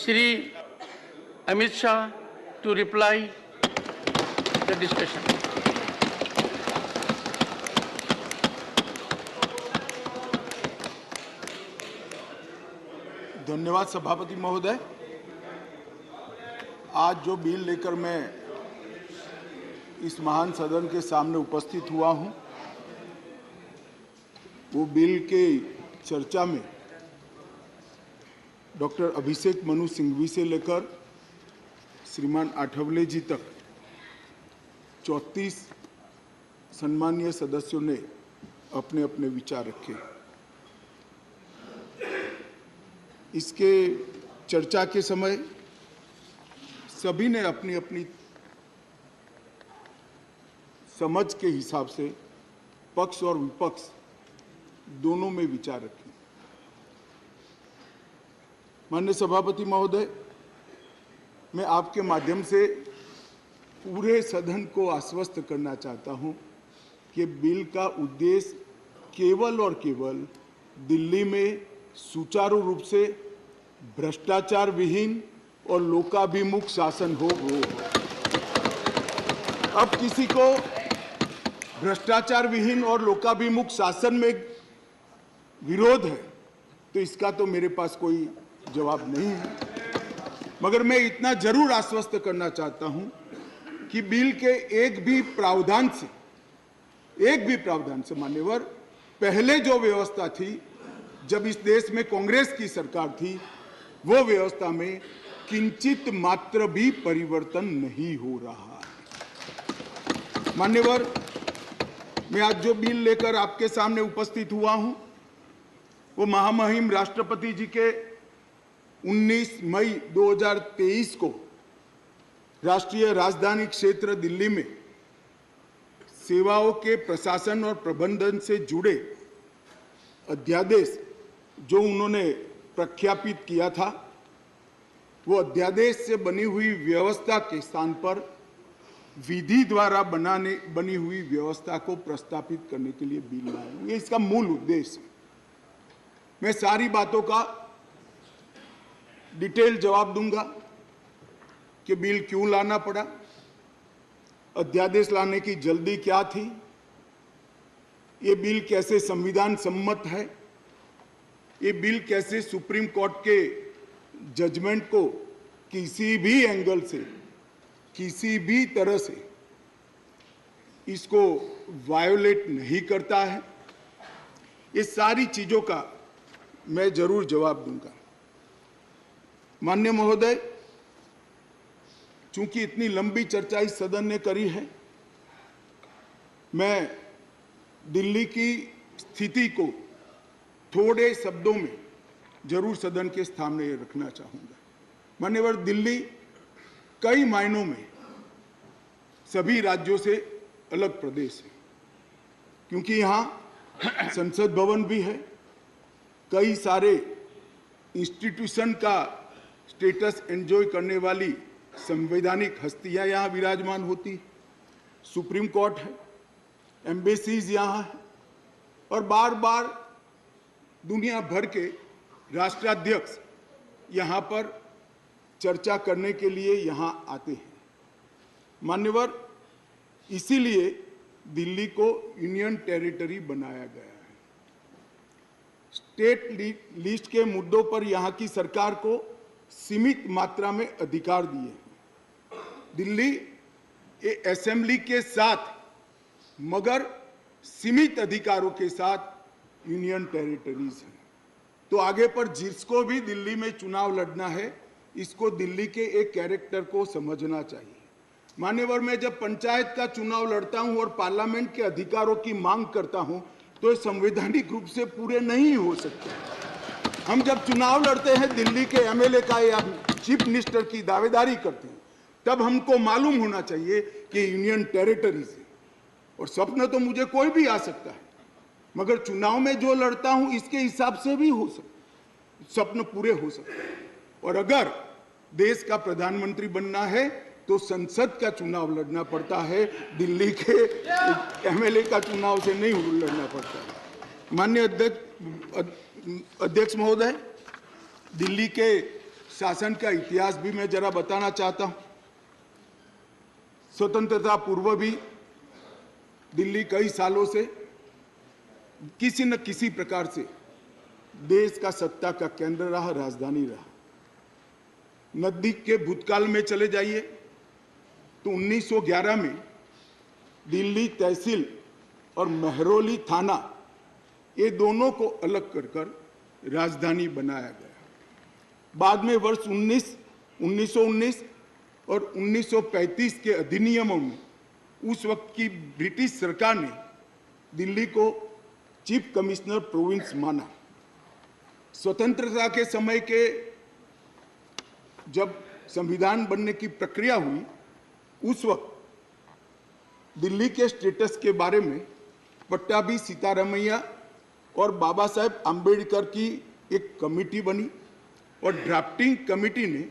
Shri Amit Shah to reply the discussion. धन्यवाद सभापति महोदय। आज जो बिल लेकर मैं इस महान सदन के सामने उपस्थित हुआ हूं, वो बिल के चर्चा में डॉक्टर अभिषेक मनु सिंघवी से लेकर श्रीमान आठवले जी तक 34 सम्मानीय सदस्यों ने अपने अपने विचार रखे। इसके चर्चा के समय सभी ने अपनी अपनी समझ के हिसाब से पक्ष और विपक्ष दोनों में विचार रखे। माननीय सभापति महोदय, मैं आपके माध्यम से पूरे सदन को आश्वस्त करना चाहता हूं कि बिल का उद्देश्य केवल और केवल दिल्ली में सुचारू रूप से भ्रष्टाचार विहीन और लोकाभिमुख शासन हो। अब किसी को भ्रष्टाचार विहीन और लोकाभिमुख शासन में विरोध है तो इसका तो मेरे पास कोई जवाब नहीं है, मगर मैं इतना जरूर आश्वस्त करना चाहता हूं कि बिल के एक भी प्रावधान से मान्यवर पहले जो व्यवस्था थी जब इस देश में कांग्रेस की सरकार थी, वो व्यवस्था में किंचित मात्र भी परिवर्तन नहीं हो रहा है। मान्यवर, मैं आज जो बिल लेकर आपके सामने उपस्थित हुआ हूं, वो महामहिम राष्ट्रपति जी के 19 मई 2023 को राष्ट्रीय राजधानी क्षेत्र दिल्ली में सेवाओं के प्रशासन और प्रबंधन से जुड़े अध्यादेश जो उन्होंने प्रख्यापित किया था, वो अध्यादेश से बनी हुई व्यवस्था के स्थान पर विधि द्वारा बनी हुई व्यवस्था को प्रस्तापित करने के लिए बिल लाया हूं। ये इसका मूल उद्देश्य है। मैं सारी बातों का डिटेल जवाब दूंगा कि बिल क्यों लाना पड़ा, अध्यादेश लाने की जल्दी क्या थी, ये बिल कैसे संविधान सम्मत है, ये बिल कैसे सुप्रीम कोर्ट के जजमेंट को किसी भी एंगल से, किसी भी तरह से इसको वायोलेट नहीं करता है। ये सारी चीजों का मैं जरूर जवाब दूंगा। माननीय महोदय, चूंकि इतनी लंबी चर्चा इस सदन ने करी है, मैं दिल्ली की स्थिति को थोड़े शब्दों में जरूर सदन के सामने रखना चाहूंगा। मान्यवर, दिल्ली कई मायनों में सभी राज्यों से अलग प्रदेश है, क्योंकि यहाँ संसद भवन भी है, कई सारे इंस्टीट्यूशन का स्टेटस एंजॉय करने वाली संवैधानिक हस्तियां यहाँ विराजमान होती, सुप्रीम कोर्ट है, एम्बेसीज यहाँ है, और बार बार दुनिया भर के राष्ट्राध्यक्ष यहाँ पर चर्चा करने के लिए यहाँ आते हैं। मान्यवर, इसीलिए दिल्ली को यूनियन टेरिटरी बनाया गया है। स्टेट लिस्ट के मुद्दों पर यहाँ की सरकार को सीमित मात्रा में अधिकार दिए हैं। दिल्ली असेंबली के साथ मगर सीमित अधिकारों के साथ यूनियन टेरिटरीज है। तो आगे पर जिसको भी दिल्ली में चुनाव लड़ना है, इसको दिल्ली के एक कैरेक्टर को समझना चाहिए। मान्यवर, मैं जब पंचायत का चुनाव लड़ता हूं और पार्लियामेंट के अधिकारों की मांग करता हूं, तो ये संवैधानिक रूप से पूरे नहीं हो सकते। हम जब चुनाव लड़ते हैं, दिल्ली के एमएलए का या चीफ मिनिस्टर की दावेदारी करते हैं, तब हमको मालूम होना चाहिए कि यूनियन टेरिटरीज है। और स्वप्न तो मुझे कोई भी आ सकता है, मगर चुनाव में जो लड़ता हूं इसके हिसाब से भी हो सकता, स्वप्न पूरे हो सकते हैं। और अगर देश का प्रधानमंत्री बनना है तो संसद का चुनाव लड़ना पड़ता है, दिल्ली के एमएलए का चुनाव से नहीं लड़ना पड़ता है। माननीय अध्यक्ष महोदय, दिल्ली के शासन का इतिहास भी मैं जरा बताना चाहता हूं। स्वतंत्रता पूर्व भी दिल्ली कई सालों से किसी न किसी प्रकार से देश का सत्ता का केंद्र रहा, राजधानी रहा। नजदीक के भूतकाल में चले जाइए तो 1911 में दिल्ली तहसील और महरौली थाना, ये दोनों को अलग कर राजधानी बनाया गया। बाद में वर्ष 1919 और 1935 के अधिनियमों में उस वक्त की ब्रिटिश सरकार ने दिल्ली को चीफ कमिश्नर प्रोविंस माना। स्वतंत्रता के समय के जब संविधान बनने की प्रक्रिया हुई, उस वक्त दिल्ली के स्टेटस के बारे में पट्टाभी सीतारामैया और बाबा साहेब आम्बेडकर की एक कमेटी बनी और ड्राफ्टिंग कमेटी ने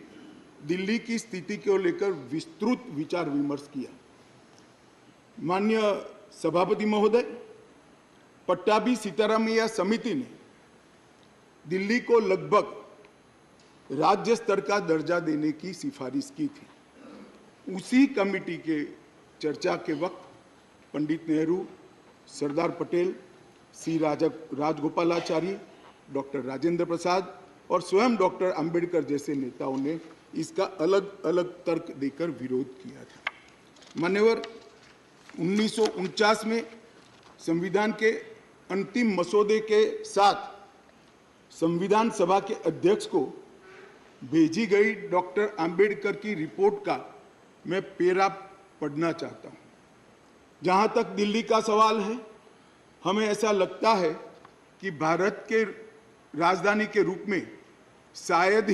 दिल्ली की स्थिति को लेकर विस्तृत विचार विमर्श किया। माननीय सभापति महोदय, पट्टाभी सीतारामैया समिति ने दिल्ली को लगभग राज्य स्तर का दर्जा देने की सिफारिश की थी। उसी कमेटी के चर्चा के वक्त पंडित नेहरू, सरदार पटेल, सी राजगोपालाचारी, डॉक्टर राजेंद्र प्रसाद और स्वयं डॉक्टर अंबेडकर जैसे नेताओं ने इसका अलग अलग तर्क देकर विरोध किया था। मान्यवर, 1949 में संविधान के अंतिम मसौदे के साथ संविधान सभा के अध्यक्ष को भेजी गई डॉक्टर अंबेडकर की रिपोर्ट का मैं पेरा पढ़ना चाहता हूं। जहां तक दिल्ली का सवाल है, हमें ऐसा लगता है कि भारत के राजधानी के रूप में शायद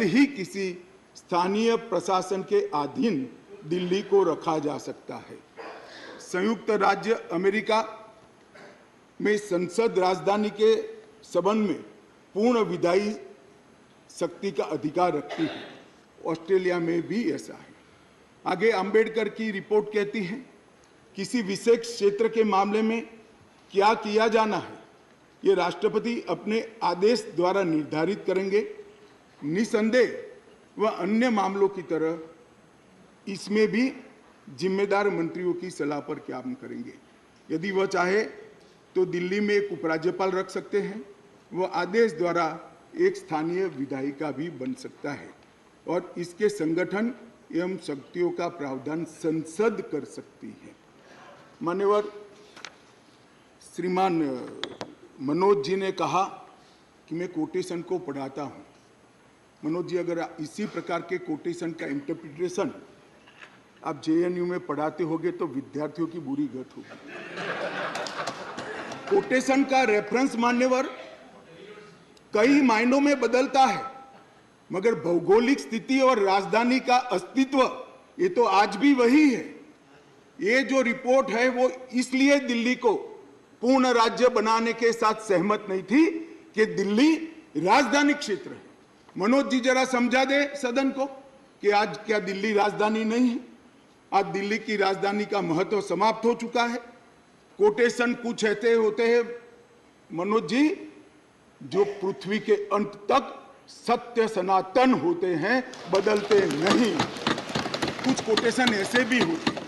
ही किसी स्थानीय प्रशासन के अधीन दिल्ली को रखा जा सकता है। संयुक्त राज्य अमेरिका में संसद राजधानी के संबंध में पूर्ण विधायी शक्ति का अधिकार रखती है। ऑस्ट्रेलिया में भी ऐसा है। आगे अंबेडकर की रिपोर्ट कहती है, किसी विशेष क्षेत्र के मामले में क्या किया जाना है, ये राष्ट्रपति अपने आदेश द्वारा निर्धारित करेंगे। निसंदेह वह अन्य मामलों की तरह इसमें भी जिम्मेदार मंत्रियों की सलाह पर काम करेंगे। यदि वह चाहे तो दिल्ली में एक उपराज्यपाल रख सकते हैं। वह आदेश द्वारा एक स्थानीय विधायिका भी बन सकता है और इसके संगठन एवं शक्तियों का प्रावधान संसद कर सकती है। मान्यवर, श्रीमान मनोज जी ने कहा कि मैं कोटेशन को पढ़ाता हूं। मनोज जी, अगर इसी प्रकार के कोटेशन का इंटरप्रिटेशन आप जेएनयू में पढ़ाते होगे तो विद्यार्थियों की बुरी गत होगी। कोटेशन का रेफरेंस, मान्यवर, कई मायनों में बदलता है, मगर भौगोलिक स्थिति और राजधानी का अस्तित्व ये तो आज भी वही है। ये जो रिपोर्ट है वो इसलिए दिल्ली को पूर्ण राज्य बनाने के साथ सहमत नहीं थी कि दिल्ली राजधानी क्षेत्र है। मनोज जी जरा समझा दे सदन को कि आज क्या दिल्ली राजधानी नहीं है? आज दिल्ली की राजधानी का महत्व समाप्त हो चुका है। कोटेशन कुछ ऐसे होते हैं मनोज जी, जो पृथ्वी के अंत तक सत्य सनातन होते हैं, बदलते नहीं। कुछ कोटेशन ऐसे भी होते हैं।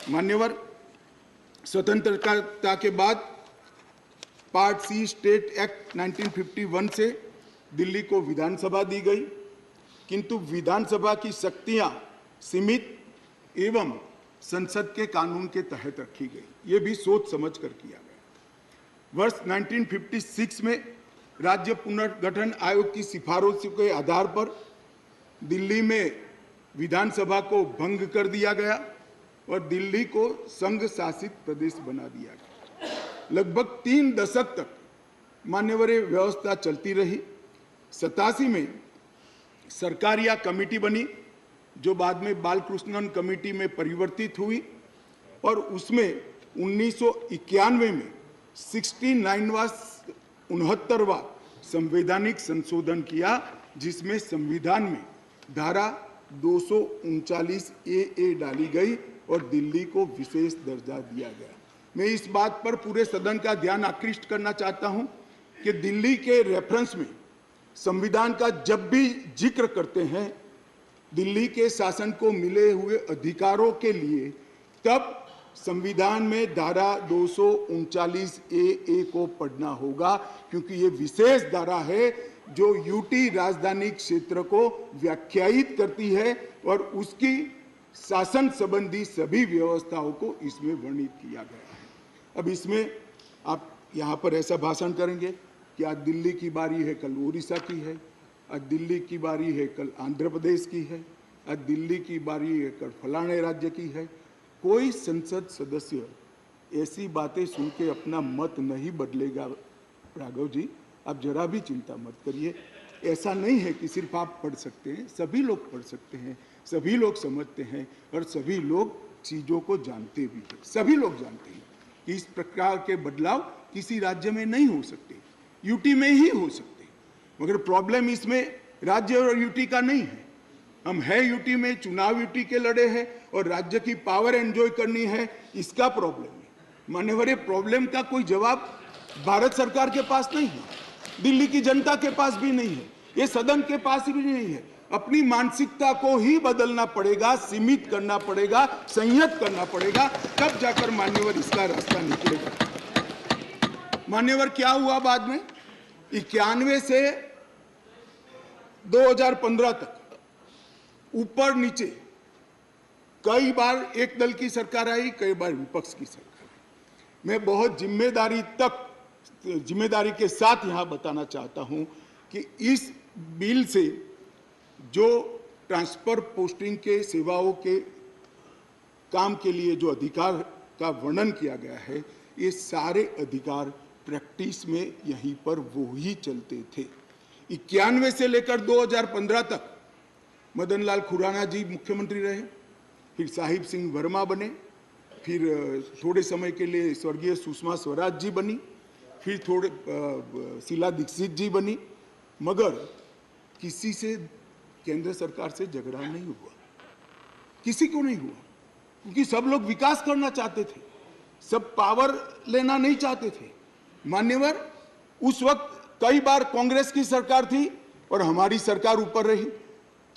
मान्यवर, स्वतंत्रता के बाद पार्ट सी स्टेट एक्ट 1951 से दिल्ली को विधानसभा दी गई, किंतु विधानसभा की शक्तियां सीमित एवं संसद के कानून के तहत रखी गई। ये भी सोच समझ कर किया गया। वर्ष 1956 में राज्य पुनर्गठन आयोग की सिफारिशों के आधार पर दिल्ली में विधानसभा को भंग कर दिया गया और दिल्ली को संघ शासित प्रदेश बना दिया गया। लगभग 3 दशक तक मान्यवर व्यवस्था चलती रही। 87 में सरकार या कमेटी बनी, जो बाद में बालकृष्णन कमेटी में परिवर्तित हुई और उसमें 1991 में 69वां संवैधानिक संशोधन किया, जिसमें संविधान में धारा 239 ए डाली गई और दिल्ली को विशेष दर्जा दिया गया। मैं इस बात पर पूरे सदन का ध्यान आकृष्ट करना चाहता हूं कि दिल्ली के रेफरेंस में संविधान का जब भी जिक्र करते हैं दिल्ली के शासन को मिले हुए अधिकारों के लिए, तब संविधान में धारा 239 ए को पढ़ना होगा, क्योंकि ये विशेष धारा है जो यूटी राजधानी क्षेत्र को व्याख्यायित करती है और उसकी शासन संबंधी सभी व्यवस्थाओं को इसमें वर्णित किया गया है। अब इसमें आप यहाँ पर ऐसा भाषण करेंगे कि आज दिल्ली की बारी है, कल उड़ीसा की है, आज दिल्ली की बारी है, कल आंध्र प्रदेश की है, आज दिल्ली की बारी है, कल फलाने राज्य की है। कोई संसद सदस्य ऐसी बातें सुन के अपना मत नहीं बदलेगा। राघव जी, आप जरा भी चिंता मत करिए। ऐसा नहीं है कि सिर्फ आप पढ़ सकते हैं, सभी लोग पढ़ सकते हैं, सभी लोग समझते हैं और सभी लोग चीज़ों को जानते भी हैं। सभी लोग जानते हैं कि इस प्रकार के बदलाव किसी राज्य में नहीं हो सकते, यूटी में ही हो सकते। मगर प्रॉब्लम इसमें राज्य और यूटी का नहीं है। हम है यूटी में, चुनाव यूटी के लड़े हैं और राज्य की पावर एंजॉय करनी है, इसका प्रॉब्लम है। मान्यवर, प्रॉब्लम का कोई जवाब भारत सरकार के पास नहीं है, दिल्ली की जनता के पास भी नहीं है, ये सदन के पास भी नहीं है। अपनी मानसिकता को ही बदलना पड़ेगा, सीमित करना पड़ेगा, संयत करना पड़ेगा, तब जाकर मान्यवर इसका रास्ता निकलेगा। मान्यवर, क्या हुआ बाद में? 91 से 2015 तक ऊपर नीचे कई बार एक दल की सरकार आई, कई बार विपक्ष की सरकार आई। मैं बहुत जिम्मेदारी के साथ यहां बताना चाहता हूं कि इस बिल से जो ट्रांसफर पोस्टिंग के सेवाओं के काम के लिए जो अधिकार का वर्णन किया गया है, ये सारे अधिकार प्रैक्टिस में यहीं पर वो ही चलते थे। 91 से लेकर 2015 तक मदन लाल खुराना जी मुख्यमंत्री रहे, फिर साहिब सिंह वर्मा बने, फिर थोड़े समय के लिए स्वर्गीय सुषमा स्वराज जी बनी, फिर थोड़े शीला दीक्षित जी बनी, मगर किसी से केंद्र सरकार से झगड़ा नहीं हुआ, किसी को नहीं हुआ, क्योंकि सब लोग विकास करना चाहते थे, सब पावर लेना नहीं चाहते थे। मान्यवर, उस वक्त कई बार कांग्रेस की सरकार थी और हमारी सरकार ऊपर रही,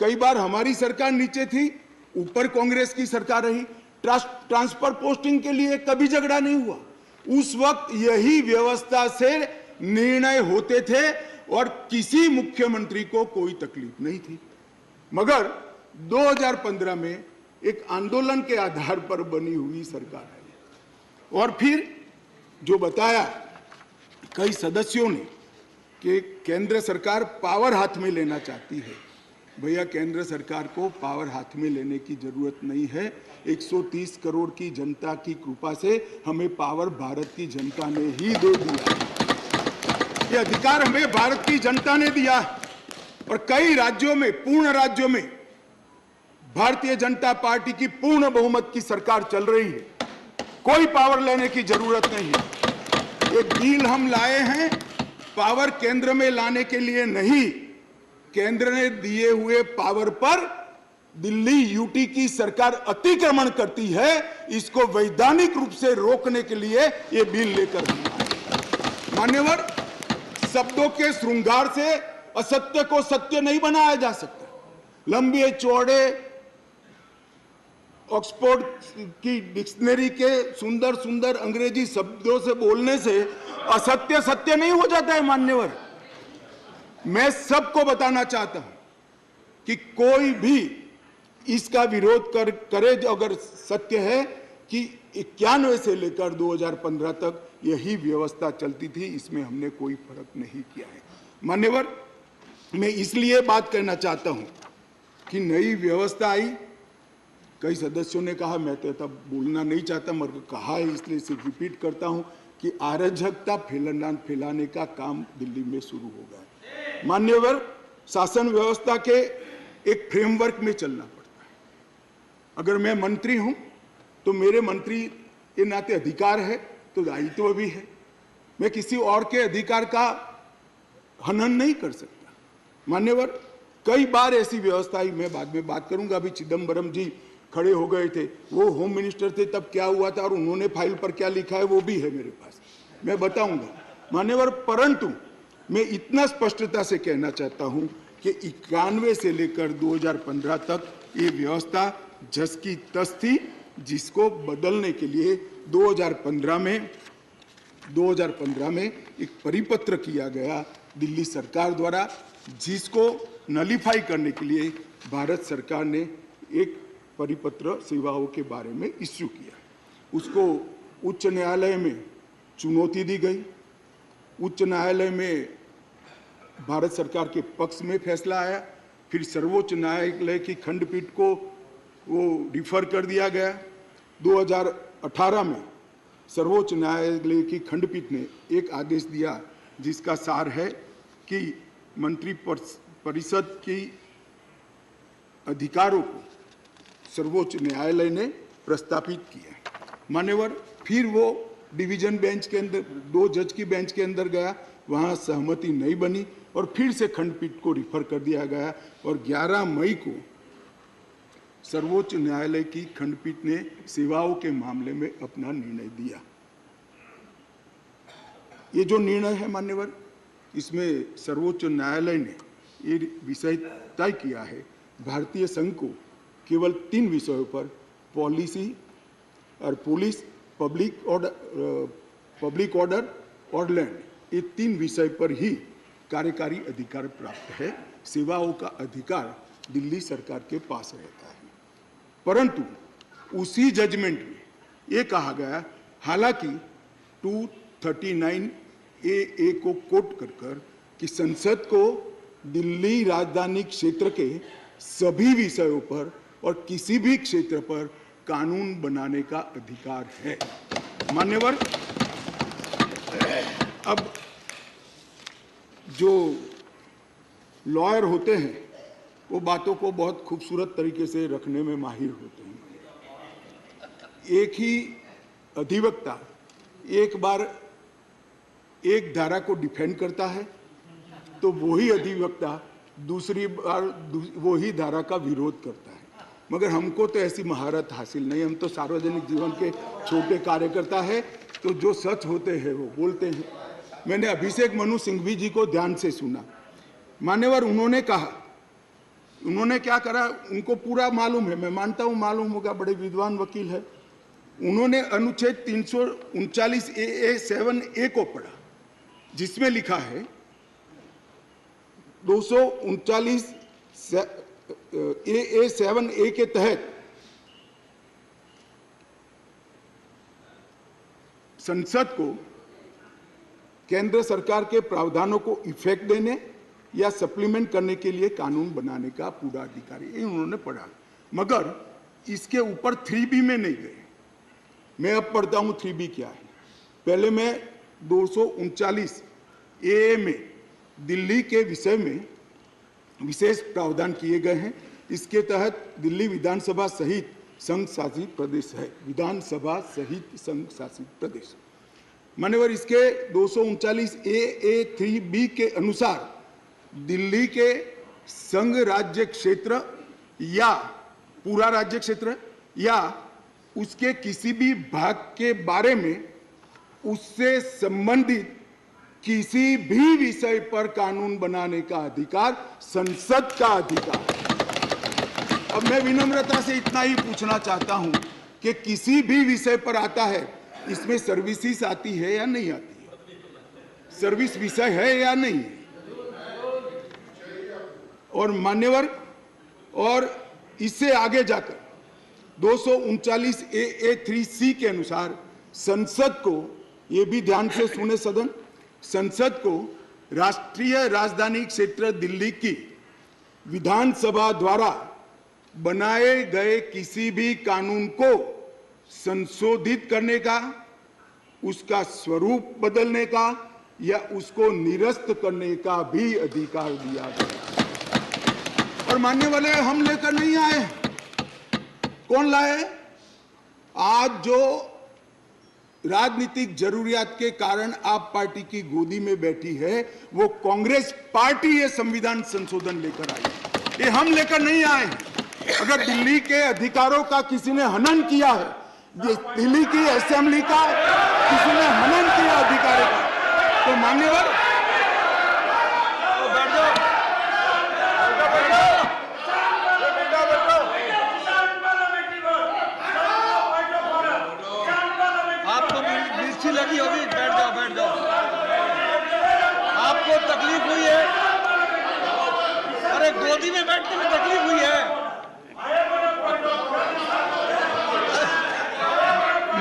कई बार हमारी सरकार नीचे थी, ऊपर कांग्रेस की सरकार रही। ट्रांसफर पोस्टिंग के लिए कभी झगड़ा नहीं हुआ। उस वक्त यही व्यवस्था से निर्णय होते थे और किसी मुख्यमंत्री को कोई तकलीफ नहीं थी। मगर 2015 में एक आंदोलन के आधार पर बनी हुई सरकार है और फिर जो बताया कई सदस्यों ने कि केंद्र सरकार पावर हाथ में लेना चाहती है, भैया केंद्र सरकार को पावर हाथ में लेने की जरूरत नहीं है। 130 करोड़ की जनता की कृपा से हमें पावर भारत की जनता ने ही दे दिया। ये अधिकार हमें भारत की जनता ने दिया और कई राज्यों में, पूर्ण राज्यों में भारतीय जनता पार्टी की पूर्ण बहुमत की सरकार चल रही है। कोई पावर लेने की जरूरत नहीं है। एक बिल हम लाए हैं पावर केंद्र में लाने के लिए नहीं, केंद्र ने दिए हुए पावर पर दिल्ली यूटी की सरकार अतिक्रमण करती है, इसको वैधानिक रूप से रोकने के लिए ये बिल लेकर आए। मान्यवर, शब्दों के श्रृंगार से असत्य को सत्य नहीं बनाया जा सकता। लंबे चौड़े ऑक्सफोर्ड की डिक्शनरी के सुंदर सुंदर अंग्रेजी शब्दों से बोलने से असत्य सत्य नहीं हो जाता है। मान्यवर, मैं सबको बताना चाहता हूं कि कोई भी इसका विरोध करे अगर सत्य है कि 91 से लेकर 2015 तक यही व्यवस्था चलती थी, इसमें हमने कोई फर्क नहीं किया है। मान्यवर, मैं इसलिए बात करना चाहता हूं कि नई व्यवस्था आई, कई सदस्यों ने कहा, मैं तो तब बोलना नहीं चाहता मगर कहा है इसलिए सिर्फ रिपीट करता हूं कि अराजकता फैलाने का काम दिल्ली में शुरू हो गया है। मान्यवर, शासन व्यवस्था के एक फ्रेमवर्क में चलना पड़ता है। अगर मैं मंत्री हूं तो मेरे मंत्री के नाते अधिकार है तो दायित्व भी है। मैं किसी और के अधिकार का हनन नहीं कर सकता। मान्यवर, कई बार ऐसी व्यवस्था आई, मैं बाद में बात करूंगा। अभी चिदम्बरम जी खड़े हो गए थे, वो होम मिनिस्टर थे, तब क्या हुआ था और उन्होंने फाइल पर क्या लिखा है वो भी है मेरे पास, मैं बताऊंगा। मान्यवर, परंतु मैं इतना स्पष्टता से कहना चाहता हूं कि 91 से लेकर 2015 तक ये व्यवस्था जस की तस थी, जिसको बदलने के लिए 2015 में एक परिपत्र किया गया दिल्ली सरकार द्वारा, जिसको नलीफाई करने के लिए भारत सरकार ने एक परिपत्र सेवाओं के बारे में इश्यू किया। उसको उच्च न्यायालय में चुनौती दी गई। उच्च न्यायालय में भारत सरकार के पक्ष में फैसला आया, फिर सर्वोच्च न्यायालय की खंडपीठ को वो रिफर कर दिया गया। 2018 में सर्वोच्च न्यायालय की खंडपीठ ने एक आदेश दिया, जिसका सार है कि मंत्री परिषद की अधिकारों को सर्वोच्च न्यायालय ने प्रस्तावित किया। मान्यवर, फिर वो डिवीजन बेंच के अंदर 2 जज की बेंच के अंदर गया, वहां सहमति नहीं बनी और फिर से खंडपीठ को रिफर कर दिया गया और 11 मई को सर्वोच्च न्यायालय की खंडपीठ ने सेवाओं के मामले में अपना निर्णय दिया। ये जो निर्णय है मान्यवर, इसमें सर्वोच्च न्यायालय ने ये विषय तय किया है, भारतीय संघ को केवल 3 विषयों पर पॉलिसी और पुलिस, पब्लिक ऑर्डर और लैंड, ये 3 विषय पर ही कार्यकारी अधिकार प्राप्त है। सेवाओं का अधिकार दिल्ली सरकार के पास रहता है। परंतु उसी जजमेंट में ये कहा गया, हालांकि 239A को कोट कर कि संसद को दिल्ली राजधानी क्षेत्र के सभी विषयों पर और किसी भी क्षेत्र पर कानून बनाने का अधिकार है। मान्यवर, अब जो लॉयर होते हैं वो बातों को बहुत खूबसूरत तरीके से रखने में माहिर होते हैं। एक ही अधिवक्ता एक बार एक धारा को डिफेंड करता है तो वही अधिवक्ता दूसरी बार वही धारा का विरोध करता है। मगर हमको तो ऐसी महारत हासिल नहीं, हम तो सार्वजनिक जीवन के छोटे कार्यकर्ता है, तो जो सच होते हैं वो बोलते हैं। मैंने अभिषेक मनु सिंघवी जी को ध्यान से सुना। मान्यवर, उन्होंने कहा, उन्होंने क्या करा उनको पूरा मालूम है, मैं मानता हूं मालूम होगा, बड़े विद्वान वकील है। उन्होंने अनुच्छेद 339A7A को पढ़ा, जिसमें लिखा है 239AA7A के तहत संसद को केंद्र सरकार के प्रावधानों को इफेक्ट देने या सप्लीमेंट करने के लिए कानून बनाने का पूरा अधिकार है। उन्होंने पढ़ा, मगर इसके ऊपर 3B में नहीं गए। मैं अब पढ़ता हूं 3B क्या है। पहले मैं 239A में दिल्ली के विषय में विशेष प्रावधान किए गए हैं। इसके तहत दिल्ली विधानसभा सहित संघ शासित प्रदेश है, विधानसभा सहित संघ शासित प्रदेश। मान्यवर, इसके 239A3B के अनुसार दिल्ली के संघ राज्य क्षेत्र या पूरा राज्य क्षेत्र या उसके किसी भी भाग के बारे में उससे संबंधित किसी भी विषय पर कानून बनाने का अधिकार संसद का अधिकार। अब मैं विनम्रता से इतना ही पूछना चाहता हूं कि किसी भी विषय पर आता है, इसमें सर्विसेज आती है या नहीं आती है? सर्विस विषय है या नहीं है? और मान्यवर, और इससे आगे जाकर 239AA3C के अनुसार संसद को, ये भी ध्यान से सुने सदन, संसद को राष्ट्रीय राजधानी क्षेत्र दिल्ली की विधानसभा द्वारा बनाए गए किसी भी कानून को संशोधित करने का, उसका स्वरूप बदलने का या उसको निरस्त करने का भी अधिकार दिया गया। और मानने वाले हम लेकर नहीं आए, कौन लाए? आज जो राजनीतिक जरूरियात के कारण आप पार्टी की गोदी में बैठी है, वो कांग्रेस पार्टी ये संविधान संशोधन लेकर आई। ये हम लेकर नहीं आए। अगर दिल्ली के अधिकारों का किसी ने हनन किया है, दिल्ली की असेंबली का किसी ने हनन किया अधिकारों का, तो मान्यवर गोदी में बैठने में तकलीफ हुई है।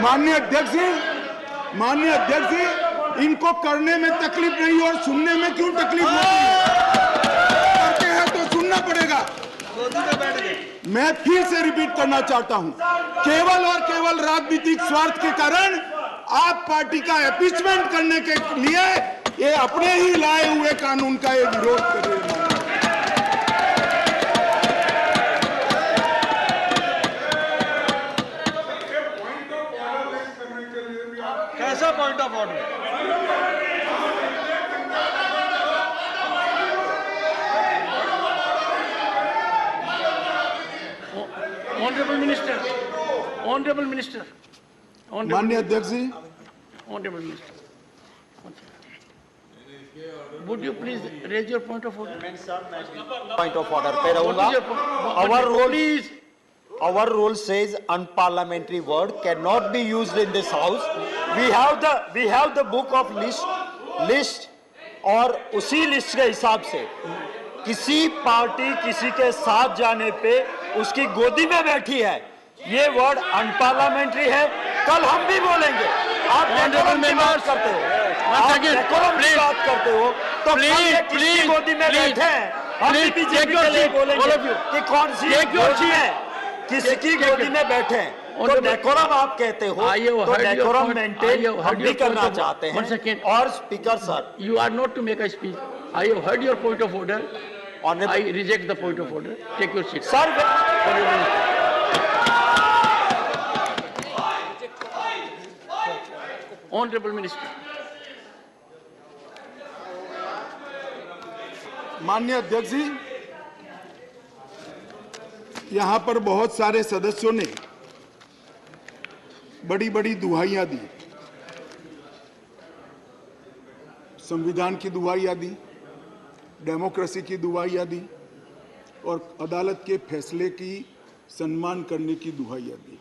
माननीय अध्यक्ष जी, इनको करने में तकलीफ नहीं और सुनने में क्यों तकलीफ होती है? करते हैं तो सुनना पड़ेगा। गोदी में बैठ गए। मैं फिर से रिपीट करना चाहता हूं, केवल और केवल राजनीतिक स्वार्थ के कारण आप पार्टी का एपीचमेंट करने के लिए ये अपने ही लाए हुए कानून का ये विरोध कर रहे हैं। कैसा point of order? Honorable Minister, Honorable Minister, Honorable माननीय अध्यक्ष जी, Honorable Minister. Would you please raise your point of order? Point of order पे What रहूंगा। is your point? Our rule, Please, our rule says unparliamentary word cannot be used in this house. We have the book of list और उसी list के हिसाब से किसी party किसी के साथ जाने पे उसकी गोदी में बैठी है, ये वर्ड अनपार्लियामेंट्री है। कल हम भी बोलेंगे। आप डेकोरम की बात करते हो, आप डेकोरम की बात करते हो, तो कल ये किसकी गोदी में बैठे हैं हम भी बीजेपी के लिए बोलेंगे कि कौन सी गोदी है, किसकी गोदी में बैठे हैं। तो डेकोरम आप कहते हो, तो डेकोरम मेंटेन हम भी करना चाहते हैं। और speaker sir, you are not to make a speech. I have heard your point of order. I reject the point of order. Take your seat. Sir Honorable Minister. माननीय अध्यक्ष जी, यहां पर बहुत सारे सदस्यों ने बड़ी बड़ी दुहाइयां दी, संविधान की दुहाइयां दी, डेमोक्रेसी की दुहाइयां दी और अदालत के फैसले की सम्मान करने की दुहाइयां दी।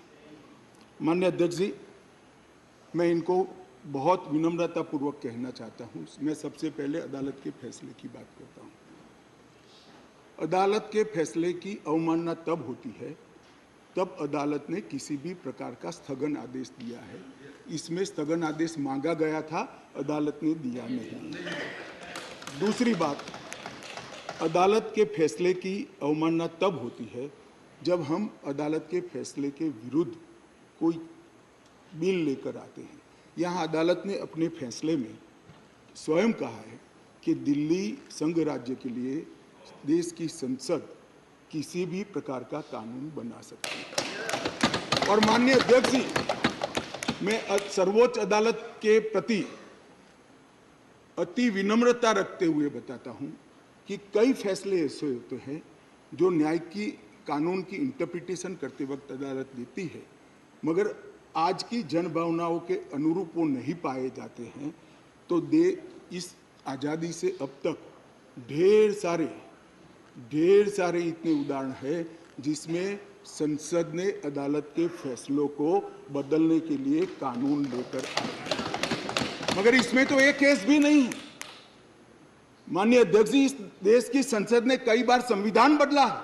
माननीय अध्यक्ष जी, मैं इनको बहुत विनम्रतापूर्वक कहना चाहता हूं। मैं सबसे पहले अदालत के फैसले की बात करता हूं। अदालत के फैसले की अवमानना तब होती है तब अदालत ने किसी भी प्रकार का स्थगन आदेश दिया है। इसमें स्थगन आदेश मांगा गया था, अदालत ने दिया नहीं। दूसरी बात, अदालत के फैसले की अवमानना तब होती है जब हम अदालत के फैसले के विरुद्ध कोई बिल लेकर आते हैं। यहाँ अदालत ने अपने फैसले में स्वयं कहा है कि दिल्ली संघ राज्य के लिए देश की संसद किसी भी प्रकार का कानून बना सकती है। और माननीय अध्यक्ष जी, मैं सर्वोच्च अदालत के प्रति अति विनम्रता रखते हुए बताता हूं कि कई फैसले ऐसे होते हैं जो न्याय की कानून की इंटरप्रिटेशन करते वक्त अदालत देती है, मगर आज की जनभावनाओं के अनुरूप वो नहीं पाए जाते हैं। तो इस आज़ादी से अब तक ढेर सारे इतने उदाहरण हैं जिसमें संसद ने अदालत के फैसलों को बदलने के लिए कानून लेकर आए, मगर इसमें तो एक केस भी नहीं है। माननीय अध्यक्ष जी, इस देश की संसद ने कई बार संविधान बदला है।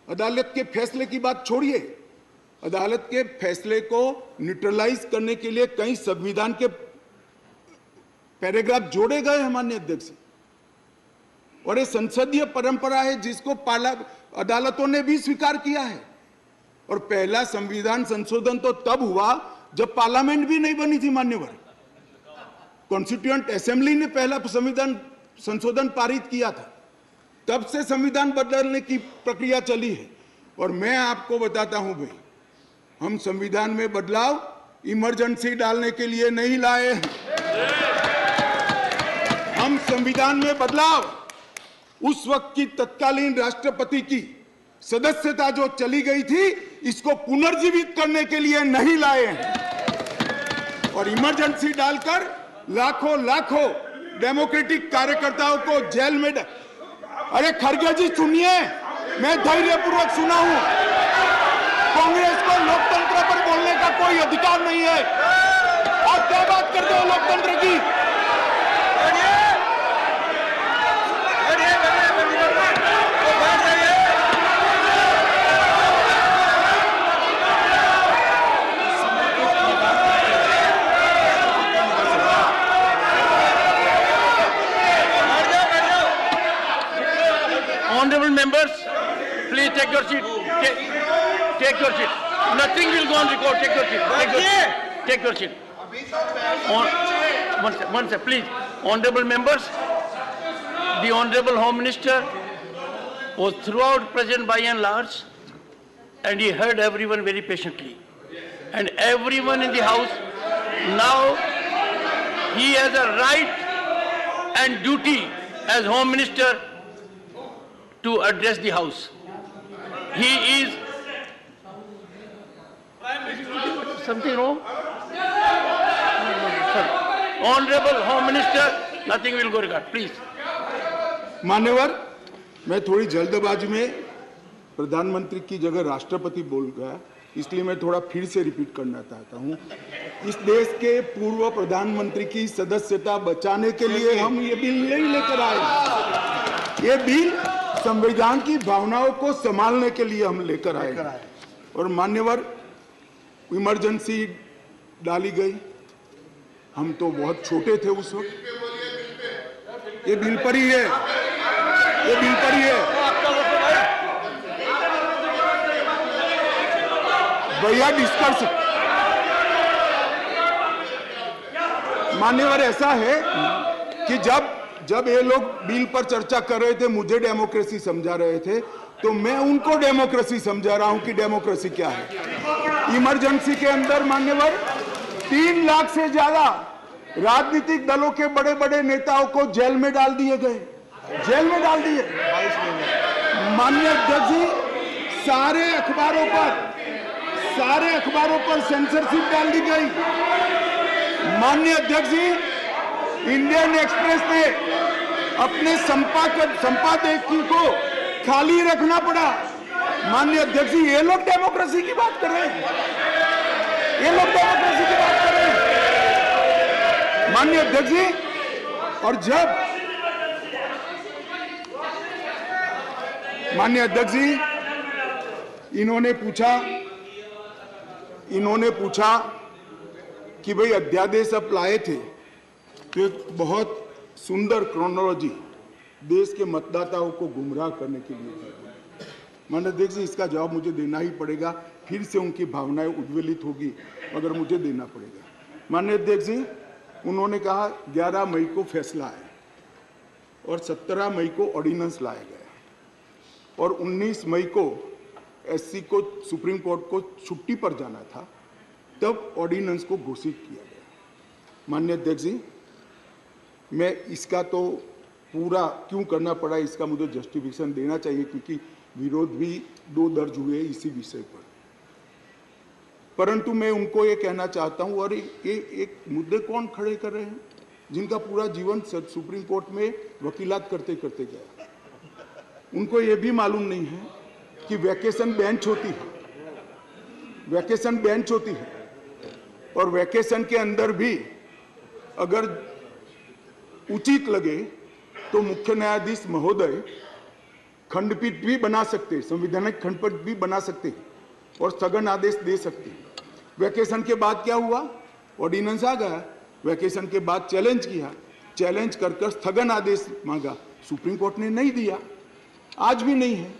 अदालत के फैसले की बात छोड़िए, अदालत के फैसले को न्यूट्रलाइज करने के लिए कई संविधान के पैराग्राफ जोड़े गए हैं माननीय अध्यक्ष जी। और ये संसदीय परंपरा है जिसको अदालतों ने भी स्वीकार किया है। और पहला संविधान संशोधन तो तब हुआ जब पार्लियामेंट भी नहीं बनी थी मान्यवर। कॉन्स्टिट्यूएंट असेंबली ने पहला संविधान संशोधन पारित किया था, तब से संविधान बदलने की प्रक्रिया चली है। और मैं आपको बताता हूं भाई, हम संविधान में बदलाव इमरजेंसी डालने के लिए नहीं लाए हैं। हम संविधान में बदलाव उस वक्त की तत्कालीन राष्ट्रपति की सदस्यता जो चली गई थी, इसको पुनर्जीवित करने के लिए नहीं लाए हैं। और इमरजेंसी डालकर लाखों डेमोक्रेटिक कार्यकर्ताओं को जेल में अरे खड़गे जी सुनिए, मैं धैर्यपूर्वक सुना हूं। कांग्रेस को लोकतंत्र पर बोलने का कोई अधिकार नहीं है। आप क्या बात करते हो लोकतंत्र की? Honorable members, please take your seat. Take your seat. Nothing will go on record. Take your seat. Take your seat. One second, please. Honorable members, the Honorable Home Minister was throughout present by and large, and he heard everyone very patiently. And everyone in the House, now he has a right and duty as Home Minister to address the House. He is... Something wrong? Honorable Home Minister, nothing will go regard. Please. मान्यवर, मैं थोड़ी जल्दबाजी में प्रधानमंत्री की जगह राष्ट्रपति बोल गया, इसलिए मैं थोड़ा फिर से रिपीट करना चाहता हूं। इस देश के पूर्व प्रधानमंत्री की सदस्यता बचाने के लिए हम ये बिल नहीं लेकर आए। ये बिल संविधान की भावनाओं को संभालने के लिए हम लेकर आए। और मान्यवर, इमरजेंसी डाली गई, हम तो बहुत छोटे थे उस वक्त। ये बिल पर ही है, ये बिल पर ही है। भैया डिस्कस, मान्यवर ऐसा है कि जब ये लोग बिल पर चर्चा कर रहे थे, मुझे डेमोक्रेसी समझा रहे थे, तो मैं उनको डेमोक्रेसी समझा रहा हूं कि डेमोक्रेसी क्या है। इमरजेंसी के अंदर मान्यवर 3 लाख से ज्यादा राजनीतिक दलों के बड़े बड़े नेताओं को जेल में डाल दिए गए, जेल में डाल दिए। माननीय अध्यक्ष जी, सारे अखबारों पर सेंसरशिप डाल दी गई। माननीय अध्यक्ष जी, इंडियन एक्सप्रेस ने अपने संपादकीय को खाली रखना पड़ा। माननीय अध्यक्ष जी, ये लोग डेमोक्रेसी की बात कर रहे हैं, ये लोग डेमोक्रेसी की बात कर रहे हैं। माननीय अध्यक्ष जी, और जब माननीय अध्यक्ष जी इन्होंने पूछा कि भाई अध्यादेश आप लाए थे, तो एक बहुत सुंदर क्रोनोलॉजी देश के मतदाताओं को गुमराह करने के लिए थी। माननीय अध्यक्ष जी, इसका जवाब मुझे देना ही पड़ेगा, फिर से उनकी भावनाएं उद्वेलित होगी, मगर मुझे देना पड़ेगा। माननीय अध्यक्ष जी, उन्होंने कहा 11 मई को फैसला है और 17 मई को ऑर्डिनेंस लाया गया और 19 मई को एससी को सुप्रीम कोर्ट को छुट्टी पर जाना था, तब ऑर्डिनेंस को घोषित किया गया। माननीय अध्यक्ष जी, मैं इसका तो पूरा क्यों करना पड़ा, इसका मुझे जस्टिफिकेशन देना चाहिए, क्योंकि विरोध भी 2 दर्ज हुए इसी विषय पर। परंतु मैं उनको ये कहना चाहता हूं, और ये एक मुद्दे कौन खड़े कर रहे हैं जिनका पूरा जीवन सुप्रीम कोर्ट में वकीलात करते करते गया। उनको ये भी मालूम नहीं है कि वैकेशन बेंच होती है, वैकेशन बेंच होती है, और वैकेशन के अंदर भी अगर उचित लगे तो मुख्य न्यायाधीश महोदय खंडपीठ भी बना सकते हैं, संवैधानिक खंडपीठ भी बना सकते हैं और स्थगन आदेश दे सकते हैं। वैकेशन के बाद क्या हुआ, ऑर्डिनेंस आ गया, वैकेशन के बाद चैलेंज किया, चैलेंज कर स्थगन आदेश मांगा, सुप्रीम कोर्ट ने नहीं दिया, आज भी नहीं है।